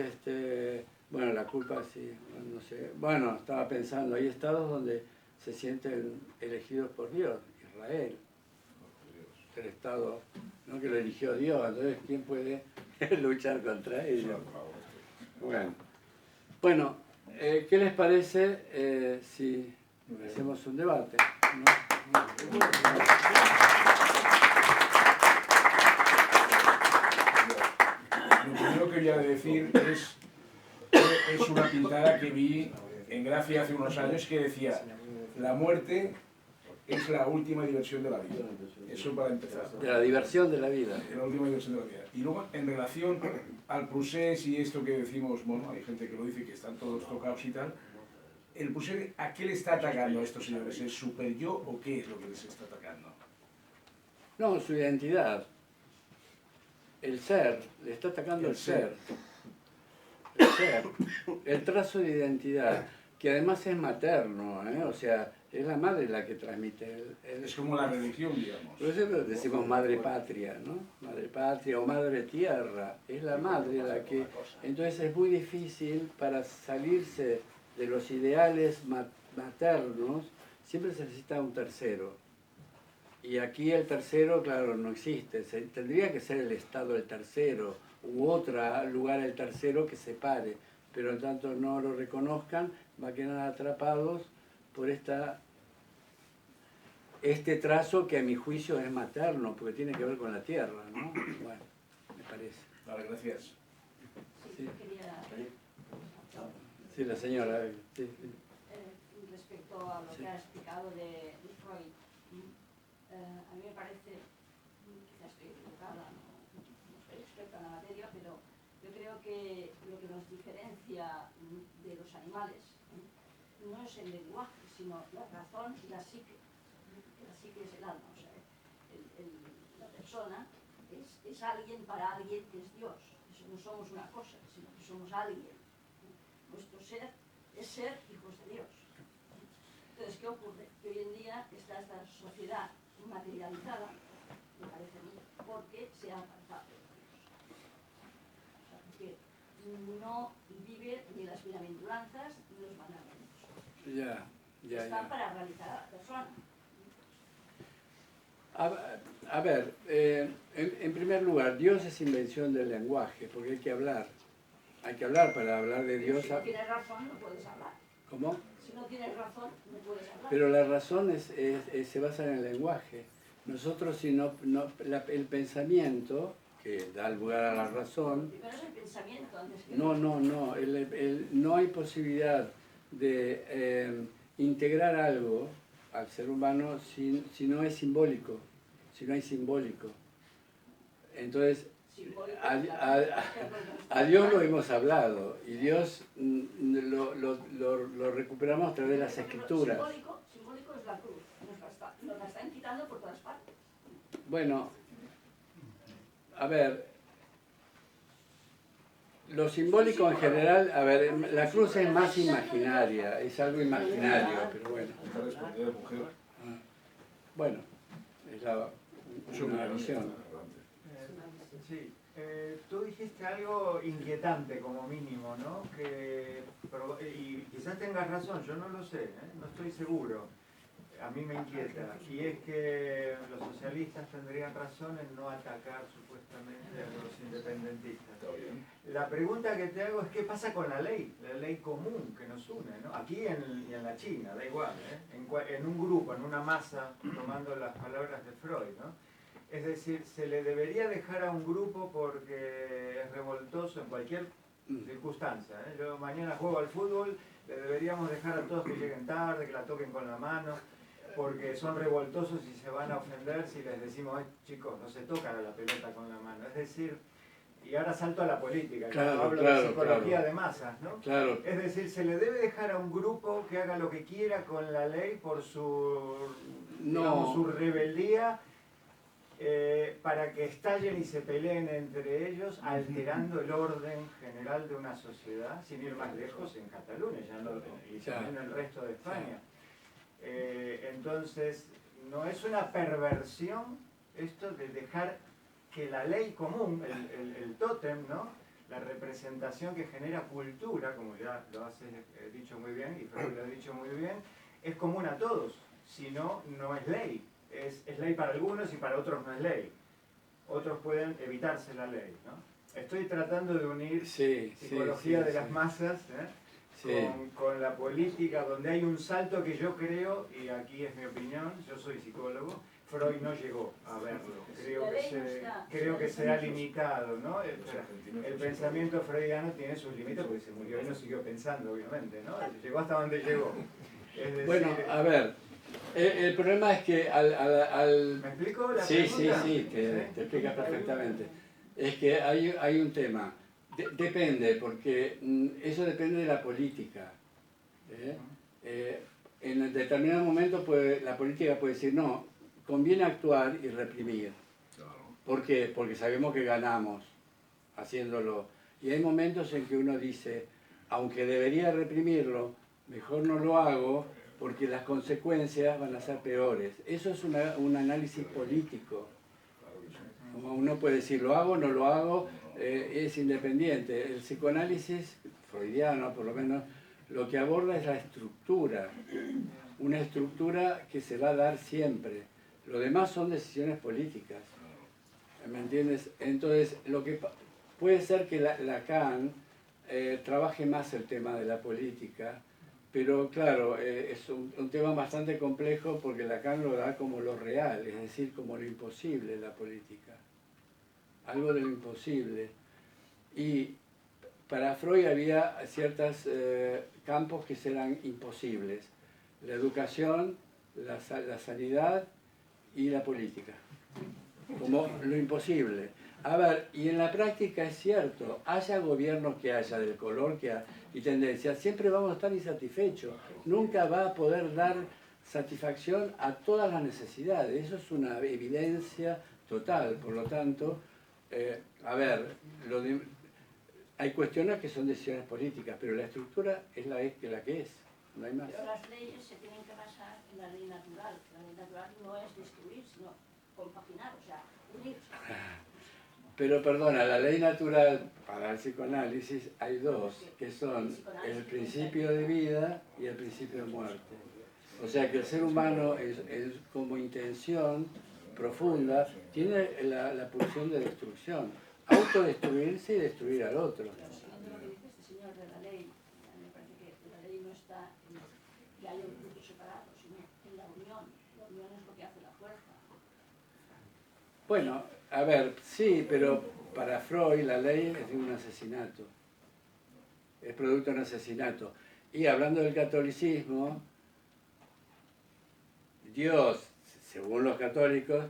bueno, la culpa sí, no sé. Bueno, estaba pensando, hay estados donde se sienten elegidos por Dios, Israel, el estado, ¿no?, que lo eligió Dios, entonces ¿quién puede luchar contra ellos? Bueno, ¿qué les parece si hacemos un debate? ¿No? Lo primero que quería decir es una pintada que vi en Gracia hace unos años que decía: la muerte es la última diversión de la vida. Eso para empezar. De la diversión de la vida. La última diversión de la vida. Y luego, en relación al procés y esto que decimos, bueno, hay gente que lo dice, que están todos tocados y tal, el procés, ¿a qué le está atacando a estos señores? ¿El super yo o qué es lo que les está atacando? No, su identidad. El ser, le está atacando el ser. El ser. El trazo de identidad, que además es materno, ¿eh? O sea, es la madre la que transmite. Es como la religión, digamos. Por eso decimos madre patria, ¿no? Madre patria o madre tierra. Es la madre la que... Entonces es muy difícil para salirse de los ideales maternos, siempre se necesita un tercero. Y aquí el tercero, claro, no existe. Tendría que ser el Estado el tercero, u otro lugar el tercero que separe. Pero en tanto no lo reconozcan, va a quedar atrapados por este trazo que a mi juicio es materno, porque tiene que ver con la tierra, ¿no? Bueno, me parece. Vale, gracias. Sí, sí, la señora. Sí, sí. Respecto a lo que ha explicado de Freud, a mí me parece, quizás estoy equivocada, no soy experta en la materia, pero yo creo que lo que nos diferencia de los animales no es el lenguaje, sino la razón y la psique. La psique es el alma, o sea, la persona es alguien para alguien que es Dios. Eso no somos una cosa, sino que somos alguien. Nuestro ser es ser hijos de Dios. Entonces, ¿qué ocurre? Que hoy en día está esta sociedad materializada, me parece a mí, porque se ha apartado de Dios. O sea, porque no vive ni las bienaventuranzas ni los mandamientos. Están para realizar a la persona. A ver, en primer lugar, Dios es invención del lenguaje, porque hay que hablar. Hay que hablar para hablar de Dios. Si no tienes razón, no puedes hablar. ¿Cómo? Si no tienes razón, no puedes hablar. Pero la razón se basa en el lenguaje. Nosotros, si el pensamiento, que da lugar a la razón... Primero es el pensamiento antes que... No, no hay posibilidad de integrar algo al ser humano si no es simbólico, si no hay simbólico. Entonces, a Dios lo hemos hablado y Dios lo recuperamos a través de las escrituras. Simbólico es la cruz, nos la están quitando por todas partes. Bueno, a ver, lo simbólico en general, a ver, la cruz es más imaginaria, es algo imaginario, pero bueno. Bueno, es una visión. Sí, tú dijiste algo inquietante como mínimo, ¿no? Y quizás tengas razón, yo no lo sé, no estoy seguro. A mí me inquieta. Y es que los socialistas tendrían razón en no atacar supuestamente a los independentistas. La pregunta que te hago es qué pasa con la ley común que nos une, ¿no? Aquí y en la China, da igual, en un grupo, en una masa, tomando las palabras de Freud, ¿no? Es decir, se le debería dejar a un grupo porque es revoltoso en cualquier circunstancia. Yo mañana juego al fútbol, le deberíamos dejar a todos que lleguen tarde, que la toquen con la mano, porque son revoltosos y se van a ofender si les decimos, ay, chicos, no se tocan a la pelota con la mano. Es decir, y ahora salto a la política, hablo de psicología de masas, ¿no? Claro. Es decir, se le debe dejar a un grupo que haga lo que quiera con la ley por su, digamos, su rebeldía, para que estallen y se peleen entre ellos, alterando el orden general de una sociedad, sin ir más lejos en Cataluña, ya no, y también en el resto de España. Entonces, no es una perversión esto de dejar que la ley común, el tótem, ¿no? La representación que genera cultura, como ya lo has dicho muy bien, y Freud lo ha dicho muy bien, es común a todos, si no, no es ley. Es ley para algunos y para otros no es ley. Otros pueden evitarse la ley, ¿no? Estoy tratando de unir psicología de las masas con la política, donde hay un salto que yo creo, y aquí es mi opinión, yo soy psicólogo, Freud no llegó a verlo. Creo que se ha limitado, ¿no? El pensamiento freudiano tiene sus límites porque se murió y no siguió pensando, obviamente, ¿no? Llegó hasta donde llegó. Es decir, bueno, a ver, el problema es que ¿me explico la pregunta? Sí, te explica perfectamente. Es que hay un tema. Depende, porque eso depende de la política. En determinado momento la política puede decir, no, conviene actuar y reprimir. ¿Por qué? Porque sabemos que ganamos haciéndolo. Y hay momentos en que uno dice, aunque debería reprimirlo, mejor no lo hago porque las consecuencias van a ser peores. Eso es un análisis político. Uno puede decir, lo hago, no lo hago, es independiente. El psicoanálisis freudiano, por lo menos, lo que aborda es la estructura. Una estructura que se va a dar siempre. Lo demás son decisiones políticas. ¿Me entiendes? Entonces, lo que puede ser que Lacan trabaje más el tema de la política, pero claro, es un tema bastante complejo porque Lacan lo da como lo real, es decir, como lo imposible la política. Algo de lo imposible. Y para Freud había ciertos campos que eran imposibles. La educación, la sanidad y la política. Como lo imposible. A ver, y en la práctica es cierto, haya gobiernos que haya, del color que haya, y tendencias, siempre vamos a estar insatisfechos. Nunca va a poder dar satisfacción a todas las necesidades. Eso es una evidencia total. Por lo tanto, a ver, hay cuestiones que son decisiones políticas, pero la estructura es la que es, no hay más. Pero las leyes se tienen que basar en la ley natural. La ley natural no es destruir, sino compaginar, o sea, unir. Pero perdona, la ley natural para el psicoanálisis hay dos, que son el principio de vida y el principio de muerte. O sea que el ser humano como intención profunda tiene la pulsión de destrucción, autodestruirse y destruir al otro. Siguiendo lo que dice este señor de la ley, me parece que la ley no está en que haya un punto separado, sino en la unión. La unión es lo que hace la fuerza. Bueno, a ver, sí, pero para Freud la ley es de un asesinato, es producto de un asesinato. Y hablando del catolicismo, Dios, según los católicos,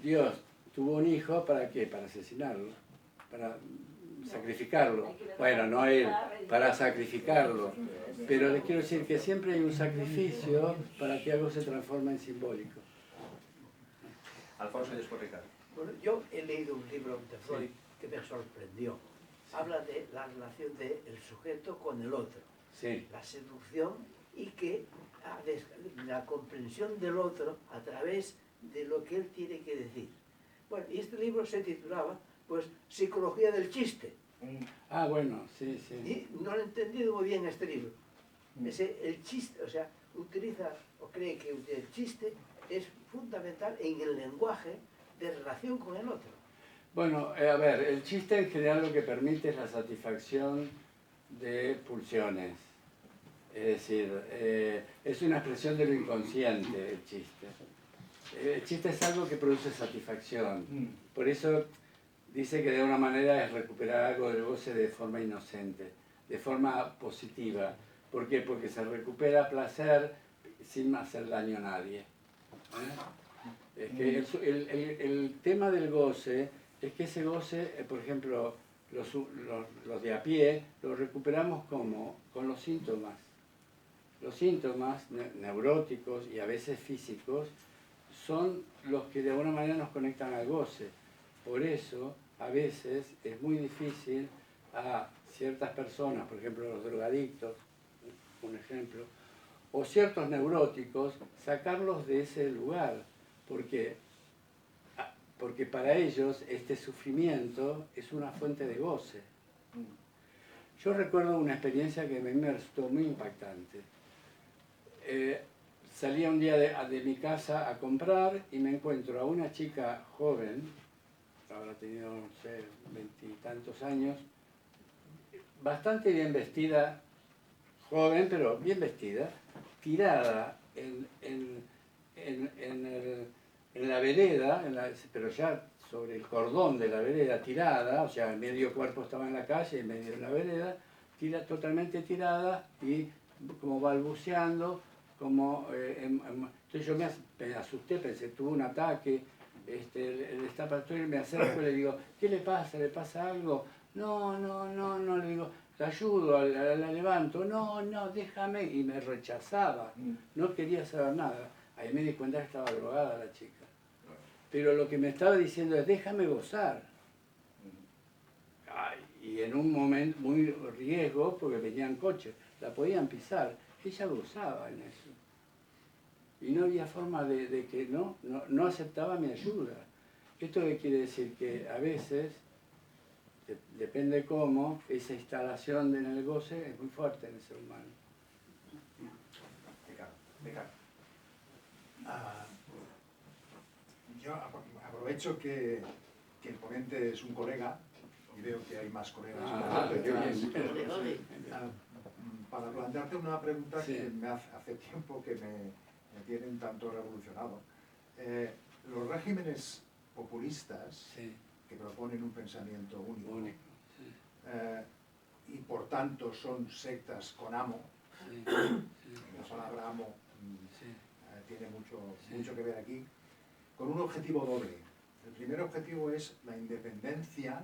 Dios tuvo un hijo, ¿para qué? Para asesinarlo, para sacrificarlo. Bueno, no él, para sacrificarlo. Pero les quiero decir que siempre hay un sacrificio para que algo se transforme en simbólico. Alfonso y después Ricardo. Bueno, yo he leído un libro de Freud que me sorprendió. Habla de la relación del sujeto con el otro, la seducción y que la comprensión del otro a través de lo que él tiene que decir. Bueno, y este libro se titulaba, pues, Psicología del chiste. Ah, bueno, sí. Y no lo he entendido muy bien este libro. El chiste, o sea, utiliza, o cree que el chiste es fundamental en el lenguaje de relación con el otro. Bueno, a ver, el chiste en general lo que permite es la satisfacción de pulsiones. Es decir, es una expresión de lo inconsciente el chiste. El chiste es algo que produce satisfacción. Por eso dice que de alguna manera es recuperar algo del goce de forma inocente, de forma positiva. ¿Por qué? Porque se recupera placer sin hacer daño a nadie. Es que el tema del goce es que ese goce, por ejemplo, los de a pie, lo recuperamos como con los síntomas. Los síntomas neuróticos y a veces físicos son los que de alguna manera nos conectan al goce. Por eso, a veces, es muy difícil a ciertas personas, por ejemplo los drogadictos, un ejemplo, o ciertos neuróticos, sacarlos de ese lugar, porque para ellos este sufrimiento es una fuente de goce. Yo recuerdo una experiencia que a mí me resultó muy impactante. Salía un día de mi casa a comprar y me encuentro a una chica joven, habrá tenido, no sé, 20 y tantos años, bastante bien vestida, joven, pero bien vestida, tirada en la vereda, pero ya sobre el cordón de la vereda, tirada, o sea, el medio cuerpo estaba en la calle, en medio de la vereda, totalmente tirada y como balbuceando, como... entonces yo me asusté, pensé, tuve un ataque, el destapatorio, me acerco y le digo, ¿qué le pasa? ¿Le pasa algo? No, le digo, te ayudo, la levanto, no, déjame, y me rechazaba, no quería saber nada. Ahí me di cuenta que estaba drogada la chica. Pero lo que me estaba diciendo es, déjame gozar. Ay, y en un momento muy riesgo, porque venían coches, la podían pisar, ella gozaba en eso. Y no había forma de que no aceptaba mi ayuda. ¿Esto qué quiere decir? Que a veces, depende cómo, esa instalación en el goce es muy fuerte en el ser humano. Yo aprovecho que el ponente es un colega y veo que hay más colegas. Para plantearte una pregunta que me hace tiempo que me tienen tanto revolucionado. Los regímenes populistas que proponen un pensamiento único y por tanto son sectas con amo, la palabra amo tiene mucho que ver aquí, con un objetivo doble. El primer objetivo es la independencia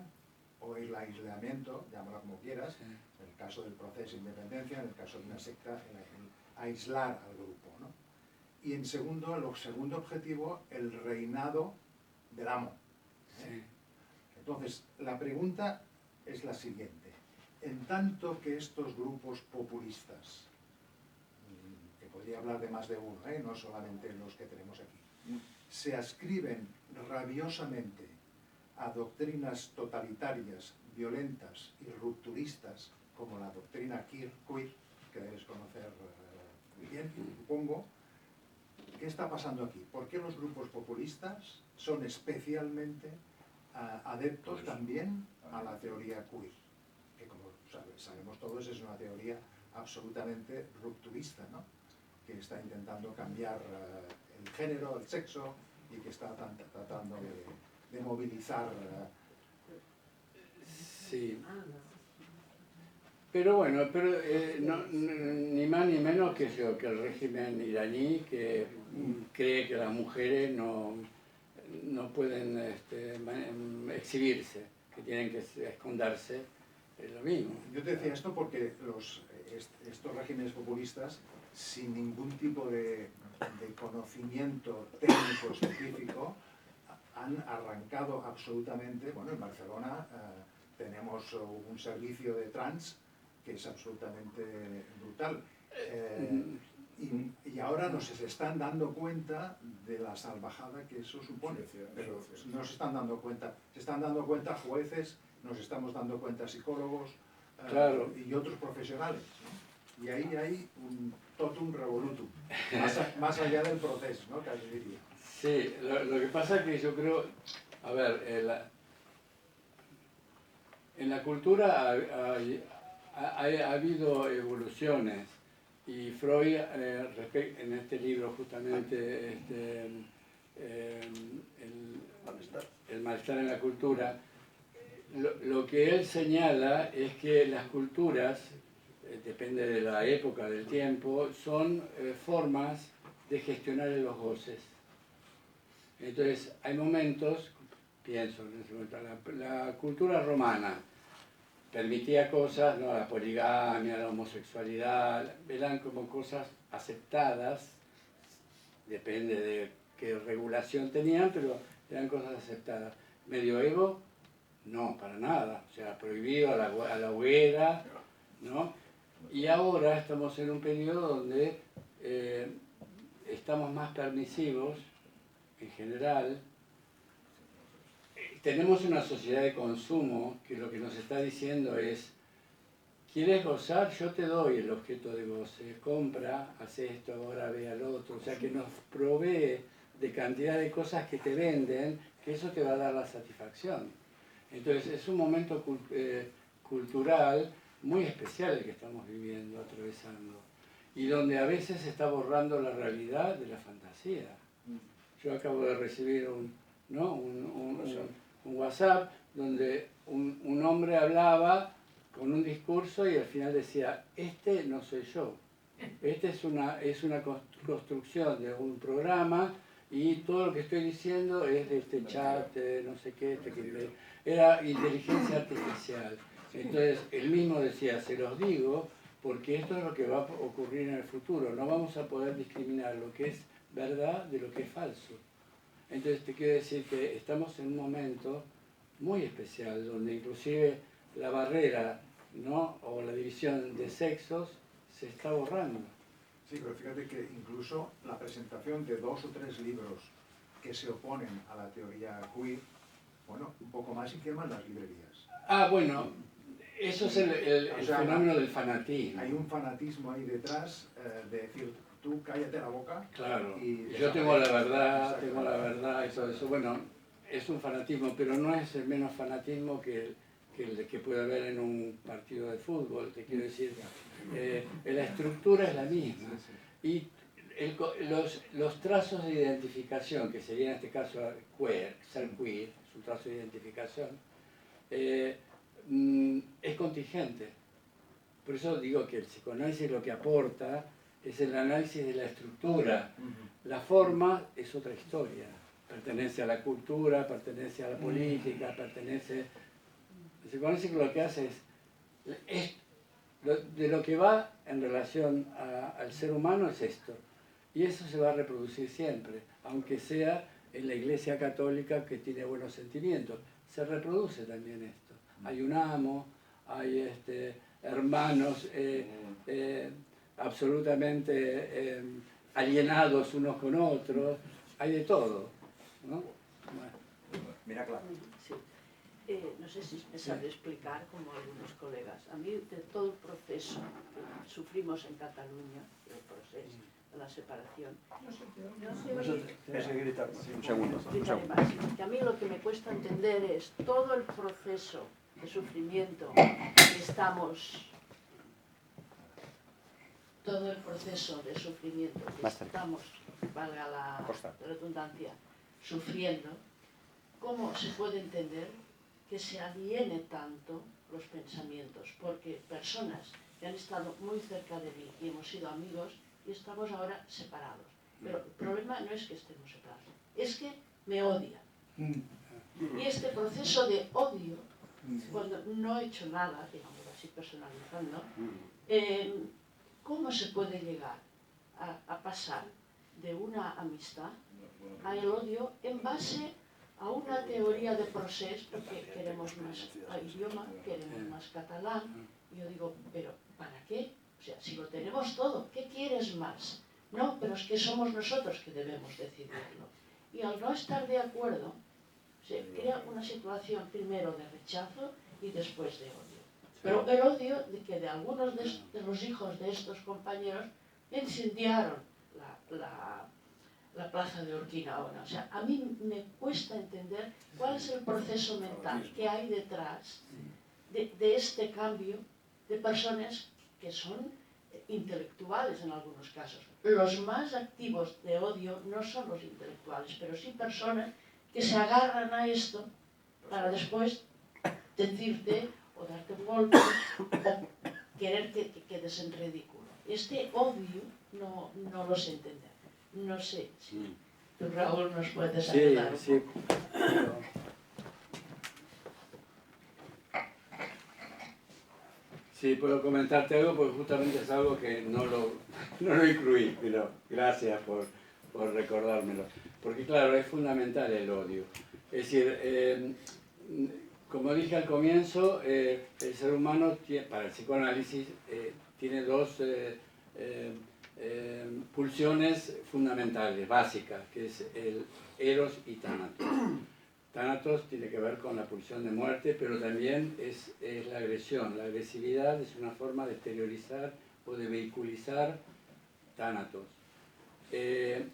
o el aislamiento, llámalo como quieras, en el caso del proceso de independencia, en el caso de una secta, el aislar al grupo, ¿no? Y el segundo objetivo, el reinado del amo. Entonces, la pregunta es la siguiente. En tanto que estos grupos populistas, que podría hablar de más de uno, no solamente los que tenemos aquí, se ascriben rabiosamente a doctrinas totalitarias, violentas y rupturistas, como la doctrina queer, que debes conocer muy bien, supongo. ¿Qué está pasando aquí? ¿Por qué los grupos populistas son especialmente adeptos también a la teoría queer? Que como sabemos todos es una teoría absolutamente rupturista, ¿no? Que está intentando cambiar el género, el sexo, y que está tratando de movilizar. Sí. Pero bueno, ni más ni menos que el régimen iraní, que cree que las mujeres no pueden exhibirse, que tienen que esconderse, es lo mismo. Yo te decía esto porque estos regímenes populistas, sin ningún tipo de conocimiento técnico específico, han arrancado absolutamente. Bueno, en Barcelona tenemos un servicio de trans que es absolutamente brutal. Y ahora nos están dando cuenta de la salvajada que eso supone. Pero no se están dando cuenta. Se están dando cuenta jueces, nos estamos dando cuenta psicólogos y otros profesionales, ¿no? Y ahí hay un totum revolutum, más allá del proceso, ¿no? Casi diría. Sí, lo que pasa es que yo creo, a ver, en la cultura ha habido evoluciones, y Freud, en este libro justamente, el malestar en la cultura, lo que él señala es que las culturas, depende de la época, del tiempo, son formas de gestionar los goces. Entonces, hay momentos, pienso en ese momento, la cultura romana permitía cosas, ¿no? La poligamia, la homosexualidad, eran como cosas aceptadas, depende de qué regulación tenían, pero eran cosas aceptadas. Medioevo, no, para nada, o sea, prohibido a la hoguera, ¿no? Y ahora estamos en un periodo donde estamos más permisivos, en general. Tenemos una sociedad de consumo que lo que nos está diciendo es: ¿quieres gozar? Yo te doy el objeto de goce. Compra, haz esto, ahora ve al otro. O sea, que nos provee de cantidad de cosas que te venden, que eso te va a dar la satisfacción. Entonces, es un momento cultural muy especial el que estamos viviendo, atravesando. Y donde a veces se está borrando la realidad de la fantasía. Yo acabo de recibir un WhatsApp donde un hombre hablaba con un discurso y al final decía: este no soy yo, este es una construcción de un programa y todo lo que estoy diciendo es de este chat, no sé qué, era inteligencia artificial. Entonces él mismo decía: se los digo porque esto es lo que va a ocurrir en el futuro, no vamos a poder discriminar lo que es verdad de lo que es falso. Entonces te quiero decir que estamos en un momento muy especial, donde inclusive la barrera, ¿no?, o la división de sexos se está borrando. Sí, pero fíjate que incluso la presentación de 2 o 3 libros que se oponen a la teoría queer, bueno, un poco más y queman las librerías. Ah, bueno, eso es el fenómeno del fanatismo. Hay un fanatismo ahí detrás de decir: tú cállate la boca. Claro, Y yo tengo la verdad, eso. Bueno, es un fanatismo, pero no es el menos fanatismo que el que puede haber en un partido de fútbol, te quiero decir. La estructura es la misma. Y los trazos de identificación, que sería en este caso queer, ser queer, es un trazo de identificación, es contingente. Por eso digo que el psicoanálisis lo que aporta es el análisis de la estructura. La forma es otra historia. Pertenece a la cultura, pertenece a la política, pertenece... El psicoanálisis lo que hace es de lo que va en relación al ser humano es esto. Y eso se va a reproducir siempre, aunque sea en la Iglesia Católica, que tiene buenos sentimientos. Se reproduce también esto. Hay un amo, hay hermanos absolutamente alienados unos con otros, hay de todo, ¿no? Bueno. Mira, claro. Sí. No sé si me sabe explicar, como algunos colegas. A mí, de todo el proceso que sufrimos en Cataluña, el proceso de la separación, Un segundo. que a mí lo que me cuesta entender es todo el proceso de sufrimiento que estamos... Todo el proceso de sufrimiento que estamos, valga la redundancia, sufriendo, ¿cómo se puede entender que se aliene tanto los pensamientos? Porque personas que han estado muy cerca de mí y hemos sido amigos y estamos ahora separados. Pero el problema no es que estemos separados, es que me odian. Y este proceso de odio, cuando no he hecho nada, digamos así personalizando, ¿cómo se puede llegar a pasar de una amistad al odio en base a una teoría de procés? Porque queremos más idioma, queremos más catalán. Y yo digo, ¿pero para qué? O sea, si lo tenemos todo, ¿qué quieres más? No, pero es que somos nosotros que debemos decidirlo. Y al no estar de acuerdo, se crea una situación primero de rechazo y después de odio. Pero el odio de que de algunos de los hijos de estos compañeros incendiaron la plaza de Urquinaona. O sea, a mí me cuesta entender cuál es el proceso mental que hay detrás de este cambio de personas que son intelectuales en algunos casos. Los más activos de odio no son los intelectuales, pero sí personas que se agarran a esto para después decirte o darte un golpe o querer que quedes en ridículo. Este odio no lo sé entender. No sé si tú, Raúl, nos puedes ayudar. Sí. Sí, puedo comentarte algo porque justamente es algo que no lo incluí, pero gracias por recordármelo. porque claro, es fundamental el odio. Es decir, como dije al comienzo, el ser humano, para el psicoanálisis, tiene dos pulsiones fundamentales, básicas, que es el eros y tánatos. Tánatos tiene que ver con la pulsión de muerte, pero también es la agresión. La agresividad es una forma de exteriorizar o de vehiculizar tánatos. Desde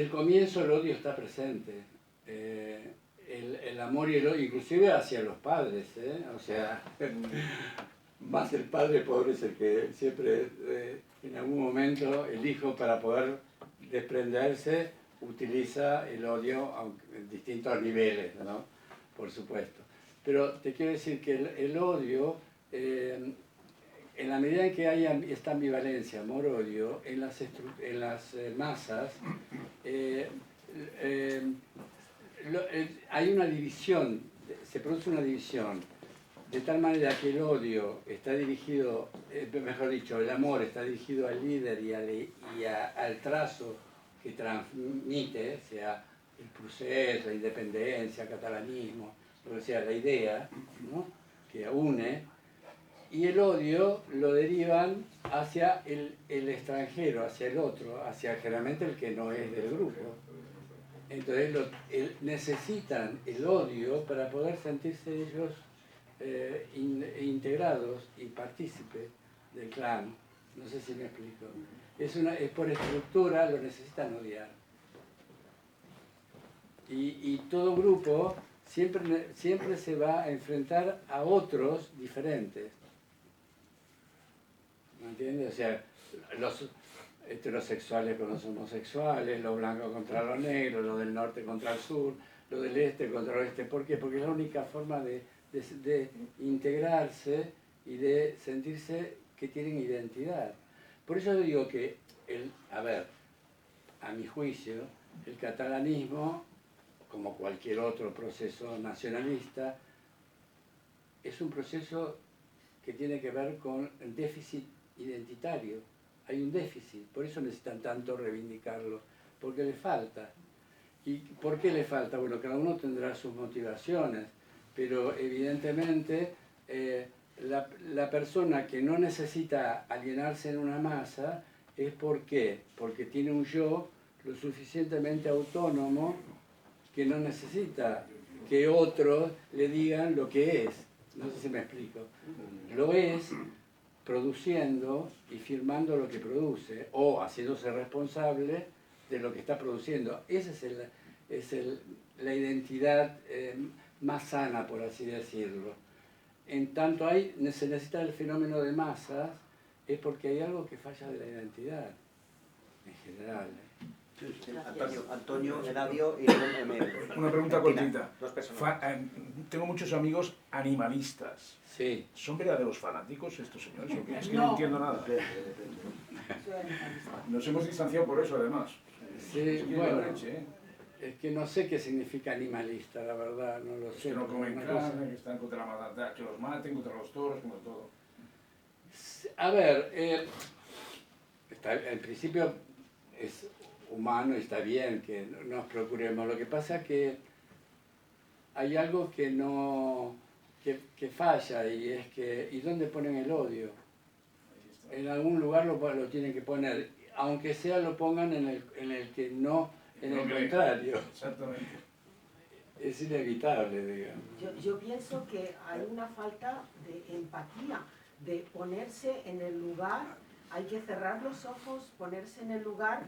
el comienzo el odio está presente. El amor y el odio, inclusive hacia los padres, o sea, más el padre pobre es el que siempre, en algún momento, el hijo para poder desprenderse utiliza el odio en distintos niveles, ¿no? Por supuesto. Pero te quiero decir que el odio, en la medida en que haya esta ambivalencia, amor-odio, en las masas, hay una división, se produce una división, de tal manera que el odio está dirigido, mejor dicho, el amor está dirigido al líder y al trazo que transmite, sea el procés, la independencia, el catalanismo, lo que sea, la idea, ¿no?, que une, y el odio lo derivan hacia el extranjero, hacia el otro, hacia generalmente el que no es del grupo. Entonces necesitan el odio para poder sentirse ellos integrados y partícipes del clan. No sé si me explico. Es por estructura, lo necesitan odiar. Y todo grupo siempre se va a enfrentar a otros diferentes. ¿Me entiendes? O sea, los heterosexuales con los homosexuales, los blancos contra los negros, los del norte contra el sur, los del este contra el oeste. ¿Por qué? Porque es la única forma de integrarse y de sentirse que tienen identidad. Por eso yo digo que, a mi juicio, el catalanismo, como cualquier otro proceso nacionalista, es un proceso que tiene que ver con el déficit identitario. Hay un déficit, por eso necesitan tanto reivindicarlo, porque le falta. ¿Y por qué le falta? Bueno, cada uno tendrá sus motivaciones, pero evidentemente la persona que no necesita alienarse en una masa es ¿por qué? Porque tiene un yo lo suficientemente autónomo que no necesita que otros le digan lo que es. No sé si me explico. Lo es produciendo y firmando lo que produce o haciéndose responsable de lo que está produciendo. Esa es la identidad más sana, por así decirlo. En tanto se necesita el fenómeno de masas, es porque hay algo que falla de la identidad, en general. Antonio, Eladio y una pregunta cortita. Dos personas. Tengo muchos amigos animalistas. Sí. ¿Son verdaderos fanáticos estos señores? ¿O qué? Es que no entiendo nada. Nos hemos distanciado por eso, además. Sí, bueno, es que no sé qué significa animalista, la verdad, no lo sé. Que no comen carne, que están contra la maldad, que los maten, contra los toros, contra todo. A ver, en principio es humano y está bien que nos procuremos. Lo que pasa es que hay algo que que falla, y es que ¿y dónde ponen el odio? En algún lugar lo tienen que poner, aunque sea lo pongan en el que no, en el contrario. Exactamente. Es inevitable, digamos. Yo pienso que hay una falta de empatía, de ponerse en el lugar, hay que cerrar los ojos, ponerse en el lugar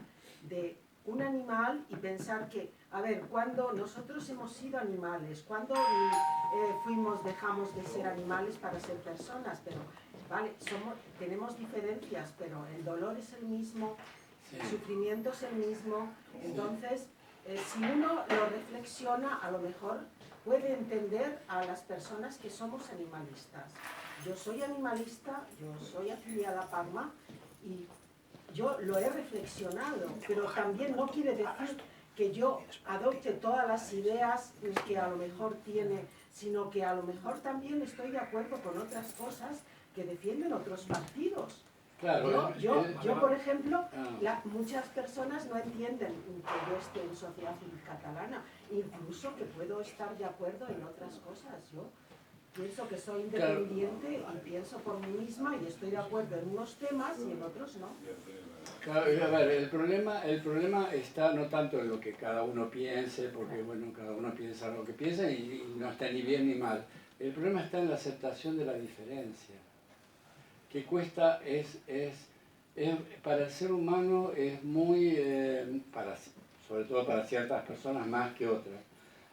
de un animal y pensar que, a ver, cuando nosotros hemos sido animales, cuando dejamos de ser animales para ser personas, pero vale, tenemos diferencias, pero el dolor es el mismo, sí. El sufrimiento es el mismo, entonces si uno lo reflexiona, a lo mejor puede entender a las personas que somos animalistas. Yo soy animalista, yo soy afiliada a Parma y yo lo he reflexionado, pero también no quiere decir que yo adopte todas las ideas que a lo mejor tiene, sino que a lo mejor también estoy de acuerdo con otras cosas que defienden otros partidos. Claro, yo, por ejemplo, muchas personas no entienden que yo esté en sociedad civil catalana, incluso que puedo estar de acuerdo en otras cosas. Yo pienso que soy independiente y pienso por mí misma y estoy de acuerdo en unos temas y en otros no. Claro, a ver, el problema está no tanto en lo que cada uno piense, porque bueno, cada uno piensa lo que piensa y no está ni bien ni mal. El problema está en la aceptación de la diferencia. Que cuesta, para el ser humano es muy, sobre todo para ciertas personas más que otras,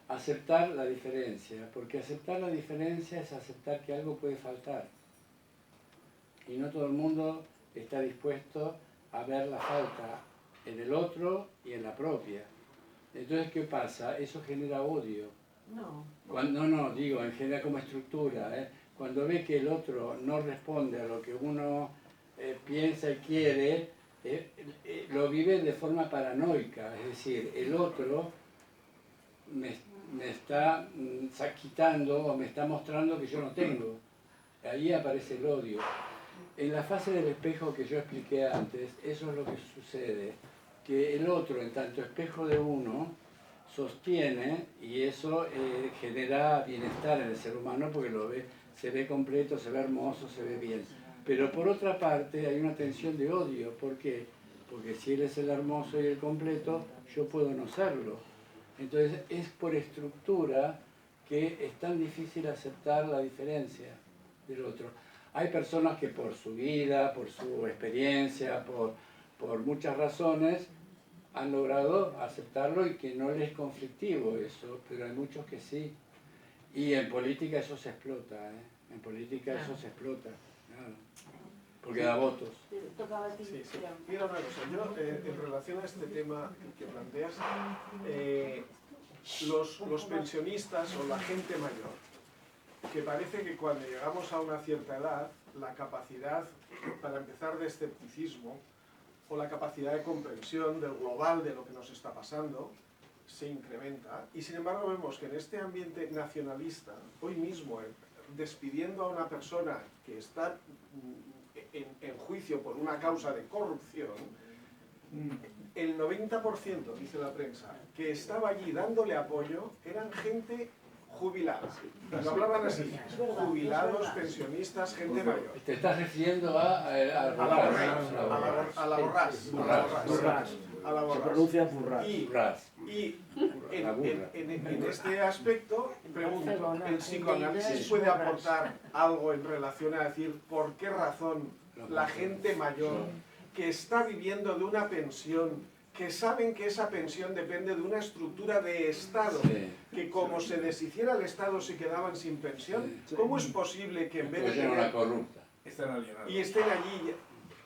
aceptar la diferencia, porque aceptar la diferencia es aceptar que algo puede faltar. Y no todo el mundo está dispuesto a ver la falta en el otro y en la propia. Entonces, ¿qué pasa? Eso genera odio. No, digo, genera como estructura. Cuando ve que el otro no responde a lo que uno piensa y quiere, lo vive de forma paranoica. Es decir, el otro me está quitando o me está mostrando que yo no tengo. Ahí aparece el odio. En la fase del espejo que yo expliqué antes, eso es lo que sucede, que el otro, en tanto espejo de uno, sostiene y eso genera bienestar en el ser humano porque lo ve, se ve completo, se ve hermoso, se ve bien. Pero por otra parte hay una tensión de odio. ¿Por qué? Porque si él es el hermoso y el completo, yo puedo no serlo. Entonces es por estructura que es tan difícil aceptar la diferencia del otro. Hay personas que por su vida, por su experiencia, por muchas razones, han logrado aceptarlo y que no les es conflictivo eso, pero hay muchos que sí. Y en política eso se explota, en política eso se explota, claro, porque da votos. Sí. Mira una cosa, yo en relación a este tema que planteas, los pensionistas o la gente mayor, que parece que cuando llegamos a una cierta edad, la capacidad, para empezar, de escepticismo o la capacidad de comprensión del global de lo que nos está pasando se incrementa, y sin embargo vemos que en este ambiente nacionalista, hoy mismo, despidiendo a una persona que está en juicio por una causa de corrupción, el 90%, dice la prensa, que estaba allí dándole apoyo eran gente jubilada. Lo hablaban así, jubilados, pensionistas, gente mayor. Te estás refiriendo a la Borràs. Se pronuncia Borràs. Y en este aspecto, pregunto, ¿el psicoanálisis puede aportar algo en relación a decir por qué razón la gente mayor que está viviendo de una pensión, que saben que esa pensión depende de una estructura de Estado, que como se deshiciera el Estado se quedaban sin pensión? ¿Cómo es posible que en vez de tener... y estén allí?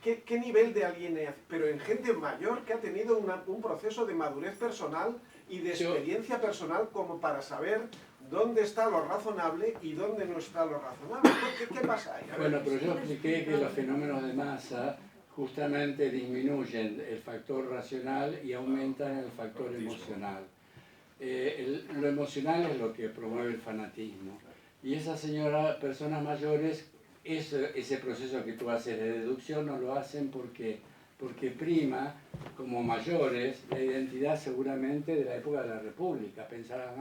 ¿Qué nivel de alienación? Pero en gente mayor que ha tenido un proceso de madurez personal y de experiencia personal como para saber dónde está lo razonable y dónde no está lo razonable. ¿Qué pasa ahí? Bueno, pero yo expliqué que los fenómenos de masa justamente disminuyen el factor racional y aumentan el factor emocional. Lo emocional es lo que promueve el fanatismo. Y esas personas mayores, ese proceso que tú haces de deducción no lo hacen porque prima, como mayores, la identidad seguramente de la época de la República. Pensarán,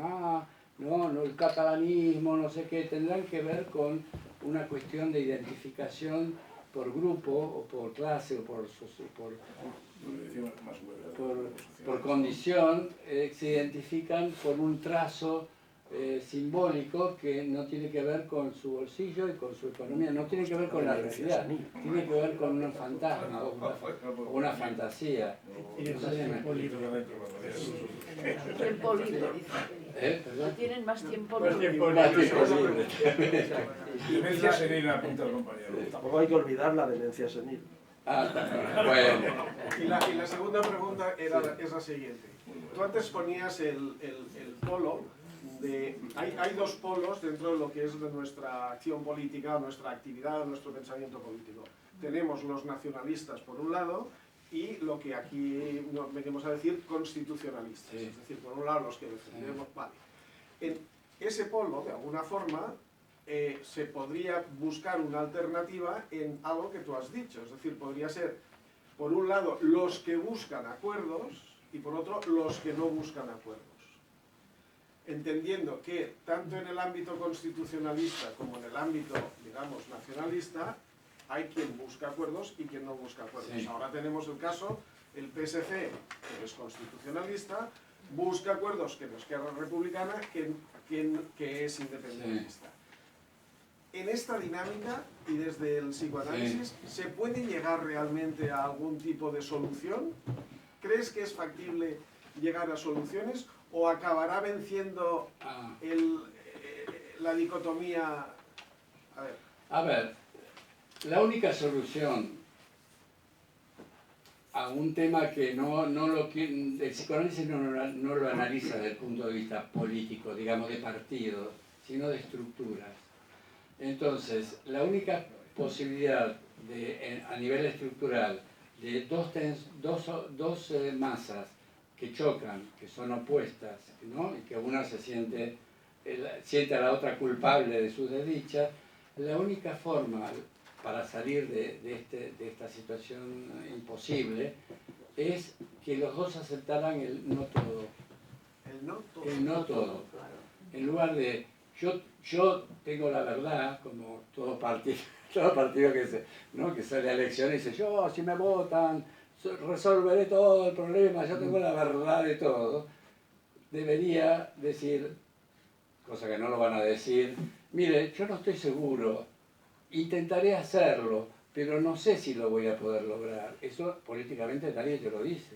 no, el catalanismo, no sé qué, tendrán que ver con una cuestión de identificación por grupo, o por clase, o por condición, se identifican por un trazo simbólico que no tiene que ver con su bolsillo y con su economía, no tiene que ver con la realidad, tiene que ver con un fantasma o una fantasía. Tiempo libre, no tienen más tiempo libre. Demencia senil, apunta el compañero. Tampoco hay que olvidar la demencia senil. Bueno. Y la segunda pregunta es la siguiente. Tú antes ponías el polo de... Hay dos polos dentro de lo que es de nuestra acción política, nuestra actividad, nuestro pensamiento político. Tenemos los nacionalistas por un lado y lo que aquí nos venimos a decir constitucionalistas. Es decir, por un lado los que defendemos... Vale. En ese polo, de alguna forma, se podría buscar una alternativa en algo que tú has dicho. Es decir, podría ser, por un lado, los que buscan acuerdos y por otro, los que no buscan acuerdos. Entendiendo que tanto en el ámbito constitucionalista como en el ámbito, digamos, nacionalista, hay quien busca acuerdos y quien no busca acuerdos. Sí. Ahora tenemos el caso, el PSC, que es constitucionalista, busca acuerdos que no es Esquerra Republicana, que es independentista. Sí. En esta dinámica y desde el psicoanálisis, sí, ¿se puede llegar realmente a algún tipo de solución? ¿Crees que es factible llegar a soluciones o acabará venciendo la dicotomía? A ver, la única solución a un tema que el psicoanálisis no lo analiza desde el punto de vista político, digamos de partido, sino de estructuras. Entonces, la única posibilidad a nivel estructural de dos masas que chocan, que son opuestas, ¿no? Y que una se siente a la otra culpable de sus desdichas, la única forma para salir de esta situación imposible es que los dos aceptaran el no todo. El no todo. El no todo. En lugar de yo tengo la verdad, como todo partido que sale a elecciones y dice, yo si me votan resolveré todo el problema, yo tengo la verdad de todo, debería decir, cosa que no lo van a decir, mire, yo no estoy seguro, intentaré hacerlo, pero no sé si lo voy a poder lograr. Eso políticamente nadie te lo dice.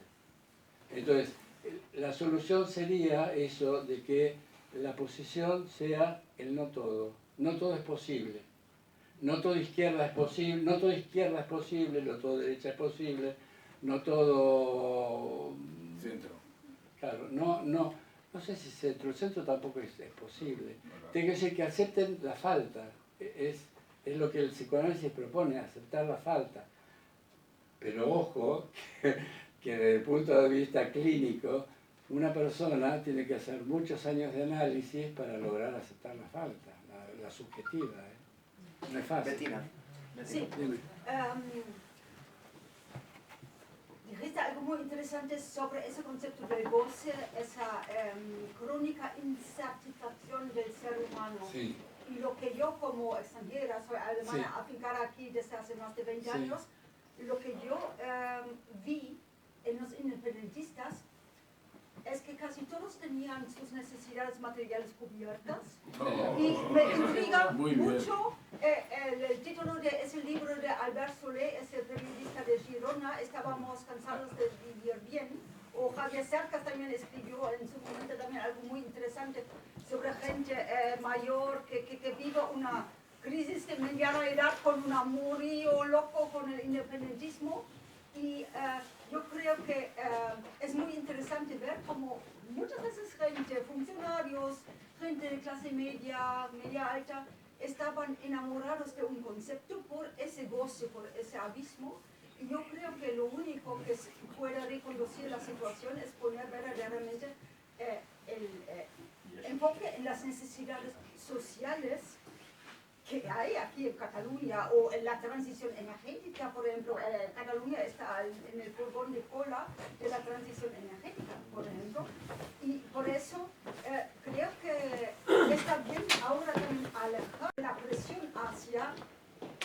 Entonces, la solución sería eso de que la posición sea el no todo. No todo es posible. No todo izquierda es posible, no todo izquierda es posible, no todo derecha es posible, no todo centro. Claro, no sé si centro, el centro tampoco es posible. Tiene que ser que acepten la falta. Es lo que el psicoanálisis propone, aceptar la falta. Pero ojo, que desde el punto de vista clínico, una persona tiene que hacer muchos años de análisis para lograr aceptar la falta, la subjetiva. No es fácil. Bettina. Sí. Dijiste algo muy interesante sobre ese concepto del goce, esa crónica insatisfacción del ser humano. Sí. Y lo que yo como extranjera, soy alemana, Sí. afincada aquí desde hace más de 20 Sí. años, lo que yo vi en los independentistas es que casi todos tenían sus necesidades materiales cubiertas. Y me intriga mucho el título de ese libro de Albert Solé, ese periodista de Girona, Estábamos cansados de vivir bien. O Javier Cercas también escribió en su momento también algo muy interesante sobre gente mayor que vive una crisis de mediana edad con un amorío loco con el independentismo. Y yo creo que es muy interesante ver cómo muchas veces gente, funcionarios, gente de clase media, media alta, estaban enamorados de un concepto por ese goce, por ese abismo. Y yo creo que lo único que puede reconducir la situación es poner verdaderamente el enfoque en las necesidades sociales que hay aquí en Cataluña, o en la transición energética, por ejemplo. Cataluña está en el furgón de cola de la transición energética, por ejemplo, y por eso creo que está bien ahora también alejar la presión hacia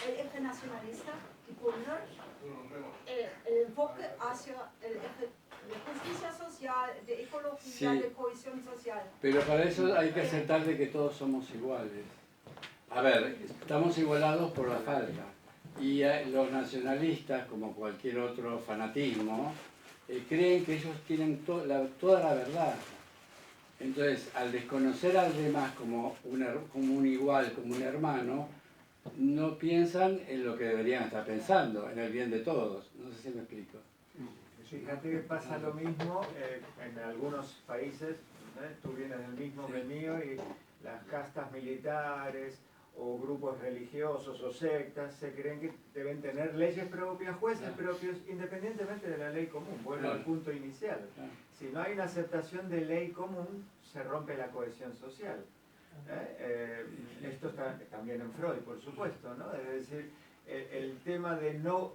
el eje nacionalista y poner el enfoque hacia el eje de justicia social, de ecología, Sí. de cohesión social. Pero para eso hay que aceptar de que todos somos iguales. A ver, estamos igualados por la falta. Y los nacionalistas, como cualquier otro fanatismo, creen que ellos tienen toda la verdad. Entonces, al desconocer al demás como un igual, como un hermano, no piensan en lo que deberían estar pensando, en el bien de todos. No sé si me explico. Fíjate que pasa lo mismo en algunos países, tú vienes del mismo que el mío, y las castas militares o grupos religiosos o sectas se creen que deben tener leyes propias, jueces propios, independientemente de la ley común. Vuelvo al punto inicial. Si no hay una aceptación de ley común, se rompe la cohesión social. Esto está también en Freud, por supuesto, ¿no? Es decir, el tema de no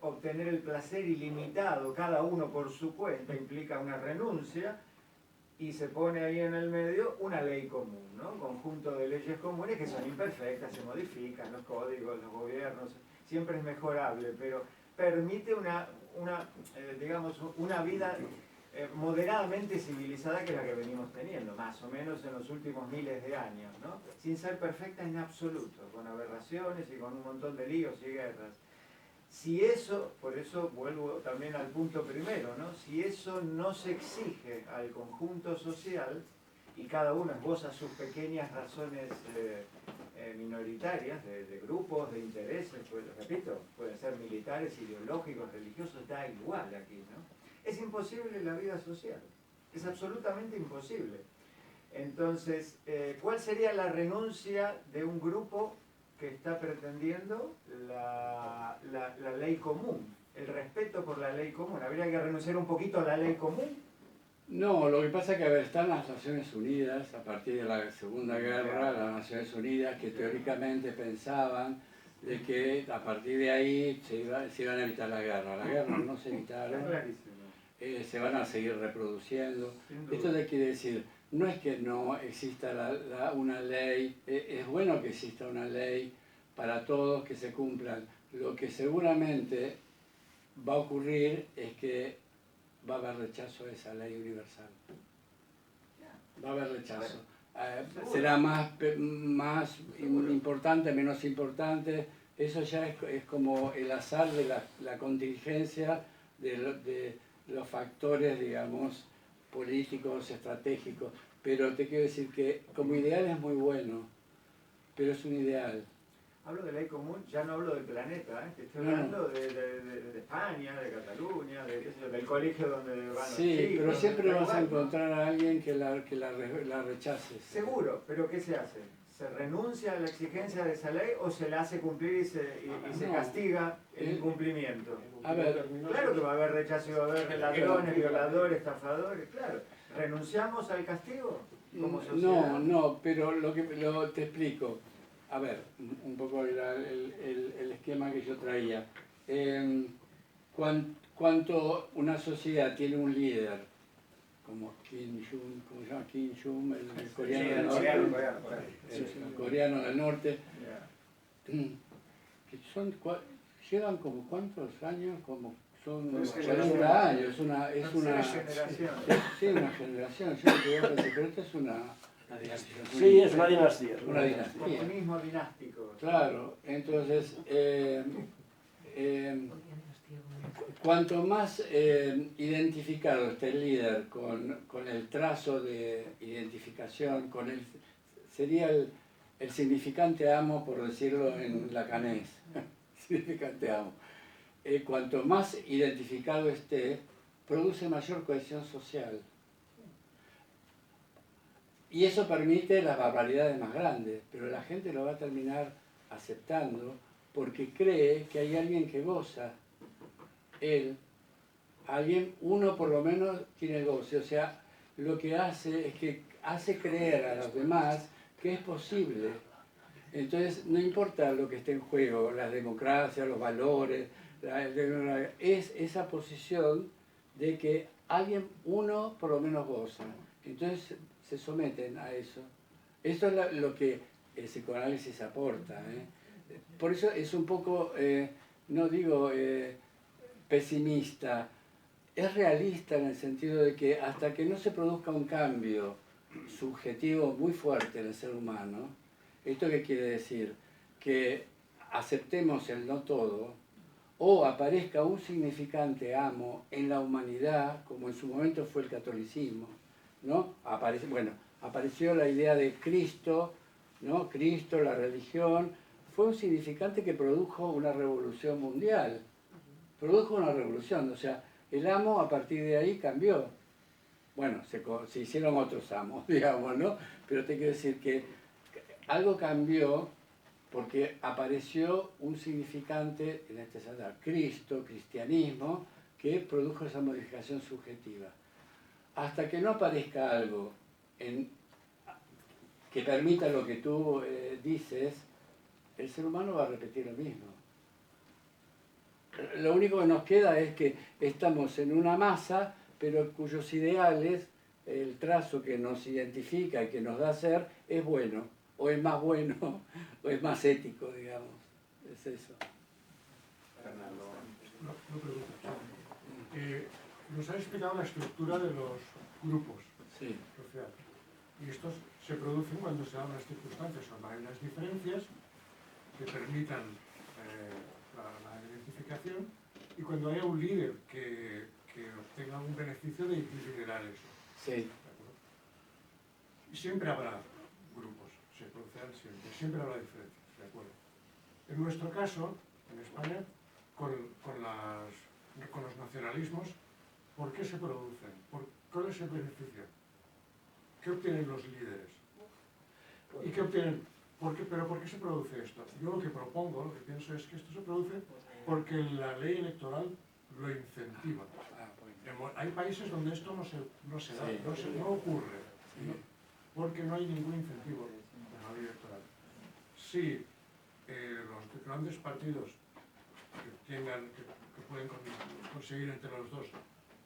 obtener el placer ilimitado, cada uno por su cuenta, implica una renuncia, y se pone ahí en el medio una ley común, ¿no? Un conjunto de leyes comunes que son imperfectas, se modifican, los códigos, los gobiernos, siempre es mejorable, pero permite digamos, una vida moderadamente civilizada, que es la que venimos teniendo, más o menos en los últimos miles de años, ¿no? Sin ser perfecta en absoluto, con aberraciones y con un montón de líos y guerras. Si eso, por eso vuelvo también al punto primero, ¿no? Si eso no se exige al conjunto social, y cada uno esboza sus pequeñas razones minoritarias, de grupos, de intereses, pues, repito, pueden ser militares, ideológicos, religiosos, da igual aquí, ¿no? Es imposible la vida social, es absolutamente imposible. Entonces, ¿cuál sería la renuncia de un grupo que está pretendiendo la ley común, el respeto por la ley común? ¿Habría que renunciar un poquito a la ley común? No, lo que pasa es que, a ver, están las Naciones Unidas, a partir de la Segunda Guerra, las Naciones Unidas, que teóricamente pensaban de que a partir de ahí se iban a evitar la guerra. La guerra no se evitaron, se van a seguir reproduciendo. Esto le quiere decir, no es que no exista una ley, es bueno que exista una ley para todos, que se cumplan. Lo que seguramente va a ocurrir es que va a haber rechazo a esa ley universal. Va a haber rechazo. Será más importante, menos importante. Eso ya es como el azar de la contingencia de los factores, digamos, políticos, estratégicos. Pero te quiero decir que como ideal es muy bueno, pero es un ideal. Hablo de ley común, ya no hablo del planeta, estoy hablando de España, de Cataluña, del colegio donde van los chicos. Sí, pero siempre vas a encontrar a alguien que la rechace. Seguro, pero ¿qué se hace? ¿Se renuncia a la exigencia de esa ley o se la hace cumplir y se castiga el incumplimiento? A ver, claro que va a haber rechazo y va a haber ladrones, violadores, estafadores, claro. ¿Renunciamos al castigo como sociedad? No, pero te explico. A ver, un poco el esquema que yo traía. Cuanto una sociedad tiene un líder, como Kim Jong, ¿cómo se llama? Kim Jong, el coreano del norte. El coreano del norte. Que llevan como ¿cuántos años? Como son 40 años. Es una generación. Sí, una generación. Yo creo que pero esto es una dinastía. Sí, es una dinastía. Una dinastía. Comunismo dinástico. Claro, entonces, cuanto más identificado esté el líder con el trazo de identificación, sería el significante amo, por decirlo en lacanés, significante amo. Cuanto más identificado esté, produce mayor cohesión social. Y eso permite las barbaridades más grandes, pero la gente lo va a terminar aceptando porque cree que hay alguien que goza. Uno por lo menos tiene goce. O sea, lo que hace es que hace creer a los demás que es posible. Entonces, no importa lo que esté en juego, las democracias, los valores, es esa posición de que uno por lo menos goza. Entonces, se someten a eso. Esto es lo que el psicoanálisis aporta. Por eso es un poco, no digo pesimista, es realista en el sentido de que hasta que no se produzca un cambio subjetivo muy fuerte en el ser humano, ¿esto qué quiere decir? Que aceptemos el no todo, o aparezca un significante amo en la humanidad, como en su momento fue el catolicismo, ¿no? Apareció la idea de Cristo, ¿no? Cristo, la religión, fue un significante que produjo una revolución mundial. Produjo una revolución, o sea, el amo a partir de ahí cambió. Bueno, se hicieron otros amos, digamos, ¿no? Pero te quiero decir que algo cambió porque apareció un significante, en este sentido, Cristo, cristianismo, que produjo esa modificación subjetiva. Hasta que no aparezca algo que permita lo que tú dices, el ser humano va a repetir lo mismo. Lo único que nos queda es que estamos en una masa, pero cuyos ideales, el trazo que nos identifica y que nos da ser, es bueno, o es más bueno, o es más ético, digamos. Es eso. Fernando. No pregunto. Nos ha explicado la estructura de los grupos sociales. Y estos se producen cuando se dan las circunstancias o hay las diferencias que permitan la identificación y cuando haya un líder que obtenga un beneficio de liderar eso. Sí. Y siempre habrá grupos, se producirán siempre habrá diferencias, ¿de acuerdo? En nuestro caso, en España, con los nacionalismos, ¿por qué se producen? ¿Cuál es el beneficio? ¿Qué obtienen los líderes? ¿Y qué obtienen? ¿Pero por qué se produce esto? Yo lo que propongo, lo que pienso es que esto se produce porque la ley electoral lo incentiva. Hay países donde esto no se da, no ocurre, porque no hay ningún incentivo en la ley electoral. Si los grandes partidos que pueden conseguir entre los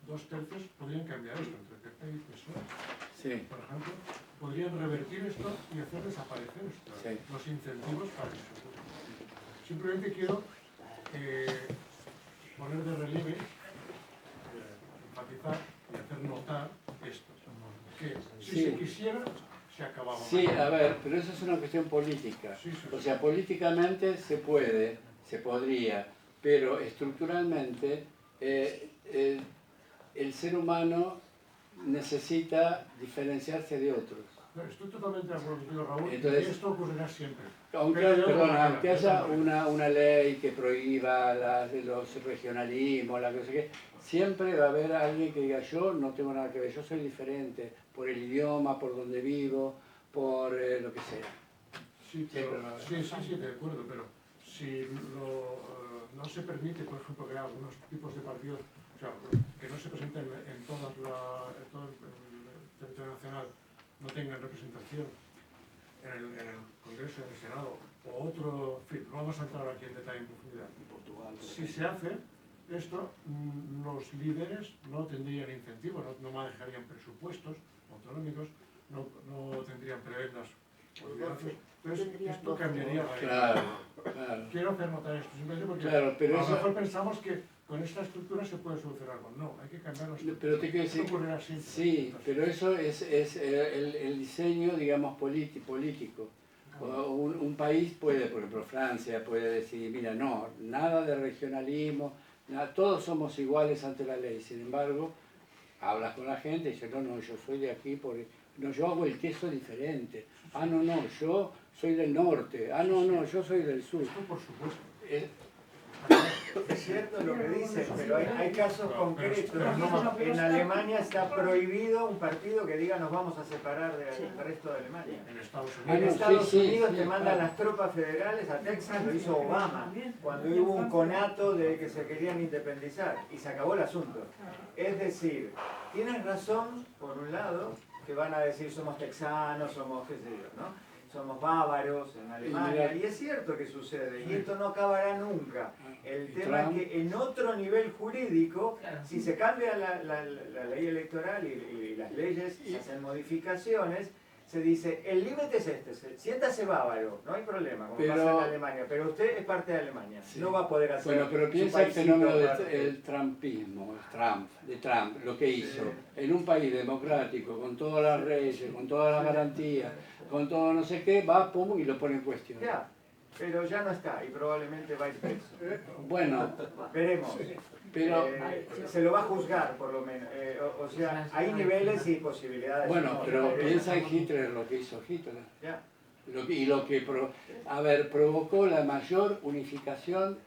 dos tercios, podrían cambiar esto entre PP y PSOE, por ejemplo, podrían revertir esto y hacer desaparecer esto, los incentivos para que se ocurra. Simplemente quiero poner de relieve, enfatizar y hacer notar esto, que si se quisiera, se acababa. Sí, a ver, pero eso es una cuestión política. O sea, políticamente se podría, pero estructuralmente el ser humano necesita diferenciarse de otros. Estoy totalmente de acuerdo contigo, Raúl. Entonces, y esto ocurrirá siempre. Aunque haya una ley que prohíba los regionalismos, la cosa que, siempre va a haber alguien que diga yo no tengo nada que ver, yo soy diferente por el idioma, por donde vivo, por lo que sea. Sí, de acuerdo, pero si no se permite, por ejemplo, que algunos tipos de partidos, o sea, que no se presenten en todo el territorio nacional, no tengan representación en el Congreso, en el Senado, o otro, en fin, no vamos a entrar aquí en detalle en profundidad. Si se hace esto, los líderes no tendrían incentivos, no manejarían presupuestos autonómicos, no tendrían prebendas. Entonces, esto cambiaría la Claro. Quiero hacer notar esto, simplemente porque pero a lo mejor pensamos que con esta estructura se puede solucionar algo. No, hay que cambiar la estructura. Pero te quiero decir, sí, pero eso es el diseño, digamos, político. Un país puede, por ejemplo, Francia puede decir, mira, no, nada de regionalismo, todos somos iguales ante la ley. Sin embargo, hablas con la gente y dices, no, yo soy de aquí, no, yo hago el queso diferente. Ah, no, yo soy del norte. Ah, no, yo soy del sur. Esto por supuesto. Es cierto lo que dices, pero hay casos concretos. En Alemania está prohibido un partido que diga nos vamos a separar del resto de Alemania. En Estados Unidos te mandan las tropas federales a Texas, lo hizo Obama, cuando hubo un conato de que se querían independizar y se acabó el asunto. Es decir, tienes razón, por un lado, que van a decir somos texanos, somos qué sé yo, ¿no? Somos bávaros en Alemania, y es cierto que sucede, y esto no acabará nunca. El tema es que en otro nivel jurídico, si se cambia la ley electoral y las leyes, se hacen modificaciones, se dice, el límite es este, siéntase bávaro, no hay problema, como pasa en Alemania, pero usted es parte de Alemania, no va a poder hacer. Bueno, pero piensa el fenómeno del trumpismo, de Trump, lo que hizo, en un país democrático, con todas las leyes, con todas las garantías, con todo no sé qué, va, pum, y lo pone en cuestión. Ya, pero ya no está, y probablemente va a ir preso. Bueno, veremos. Pero se lo va a juzgar, por lo menos. O sea, hay niveles y posibilidades. Bueno, pero piensa en Hitler, lo que hizo Hitler. Ya. Y lo que provocó la mayor unificación,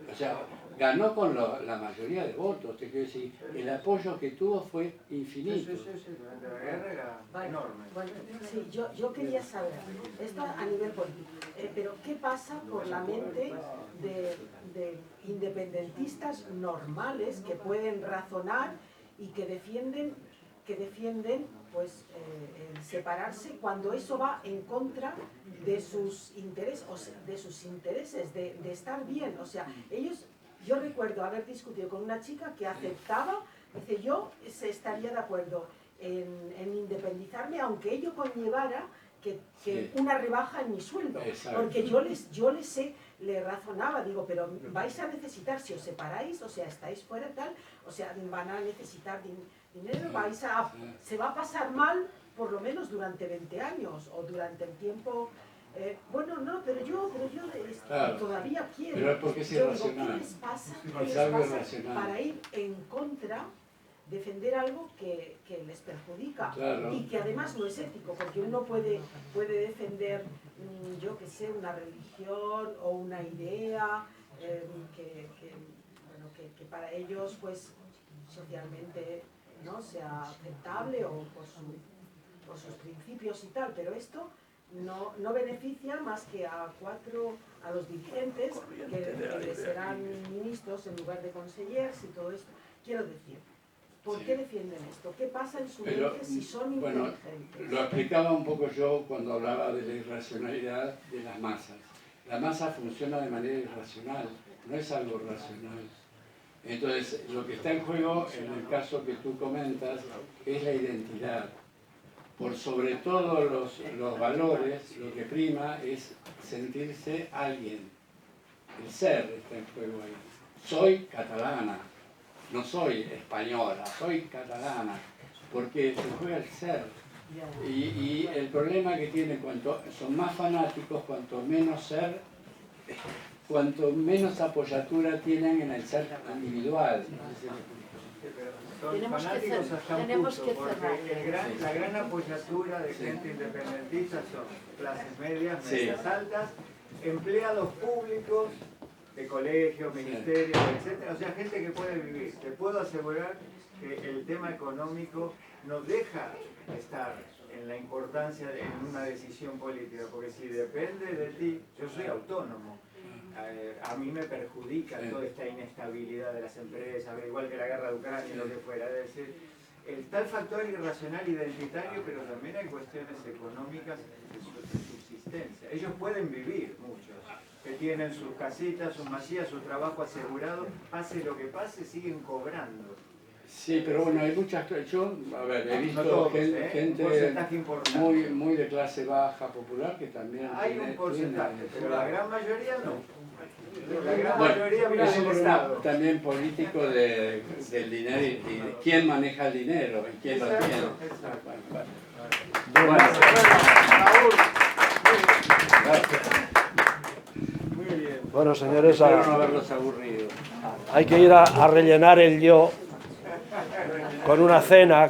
o sea, ganó con la mayoría de votos, te quiero decir, el apoyo que tuvo fue infinito. Sí, durante la guerra era enorme. Bueno, sí, yo quería saber, esto a nivel político, pero ¿qué pasa por la mente de independentistas normales que pueden razonar y que defienden que defienden pues el separarse cuando eso va en contra de sus intereses, de estar bien. O sea, ellos, yo recuerdo haber discutido con una chica que aceptaba, dice, yo estaría de acuerdo en independizarme, aunque ello conllevara que una rebaja en mi sueldo. Exacto. Porque le razonaba, digo, pero vais a necesitar, si os separáis, o sea, estáis fuera tal, o sea, van a necesitar dinero, se va a pasar mal por lo menos durante 20 años o durante el tiempo. Bueno, no, pero yo claro, todavía quiero. Pero es porque es irracional. ¿Qué les pasa para ir en contra, defender algo que les perjudica? Claro. Y que además no es ético, porque uno puede defender, yo que sé, una religión o una idea que para ellos pues socialmente no sea aceptable o por sus principios y tal, pero esto no beneficia más que a los dirigentes que serán ministros en lugar de consellers y todo esto. Quiero decir, ¿por qué defienden esto? ¿Qué pasa en su mente si son inteligentes? Lo explicaba un poco yo cuando hablaba de la irracionalidad de las masas. La masa funciona de manera irracional, no es algo racional. Entonces, lo que está en juego, en el caso que tú comentas, es la identidad. Por sobre todo los valores, lo que prima es sentirse alguien. El ser está en juego ahí. Soy catalana, no soy española, soy catalana, porque se juega el ser. Y el problema que tiene, cuanto son más fanáticos, cuanto menos ser, cuanto menos apoyatura tienen en el ser individual. Son fanáticos hasta un punto, porque la gran apoyatura de gente independentista son clases medias, medias altas, empleados públicos de colegios, ministerios, etc. O sea, gente que puede vivir. Te puedo asegurar que el tema económico no deja estar en la importancia en una decisión política, porque si depende de ti, yo soy autónomo. A mí me perjudica toda esta inestabilidad de las empresas, igual que la guerra de Ucrania y lo que fuera. Es decir, está el factor irracional identitario, pero también hay cuestiones económicas de subsistencia. Ellos pueden vivir, muchos, que tienen sus casitas, sus masías, su trabajo asegurado, pase lo que pase, siguen cobrando. Sí, pero bueno, hay muchas... Yo, a ver, he visto todos, gente muy de clase baja, popular, que también... Hay un porcentaje, pero la gran mayoría no. La gran mayoría vive es en un el problema Estado. también político del dinero y de quién maneja el dinero y quién lo tiene. Bueno. Muy bien. Bueno, señores, espero no haberlos aburrido. Hay que ir a rellenar el yo con una cena,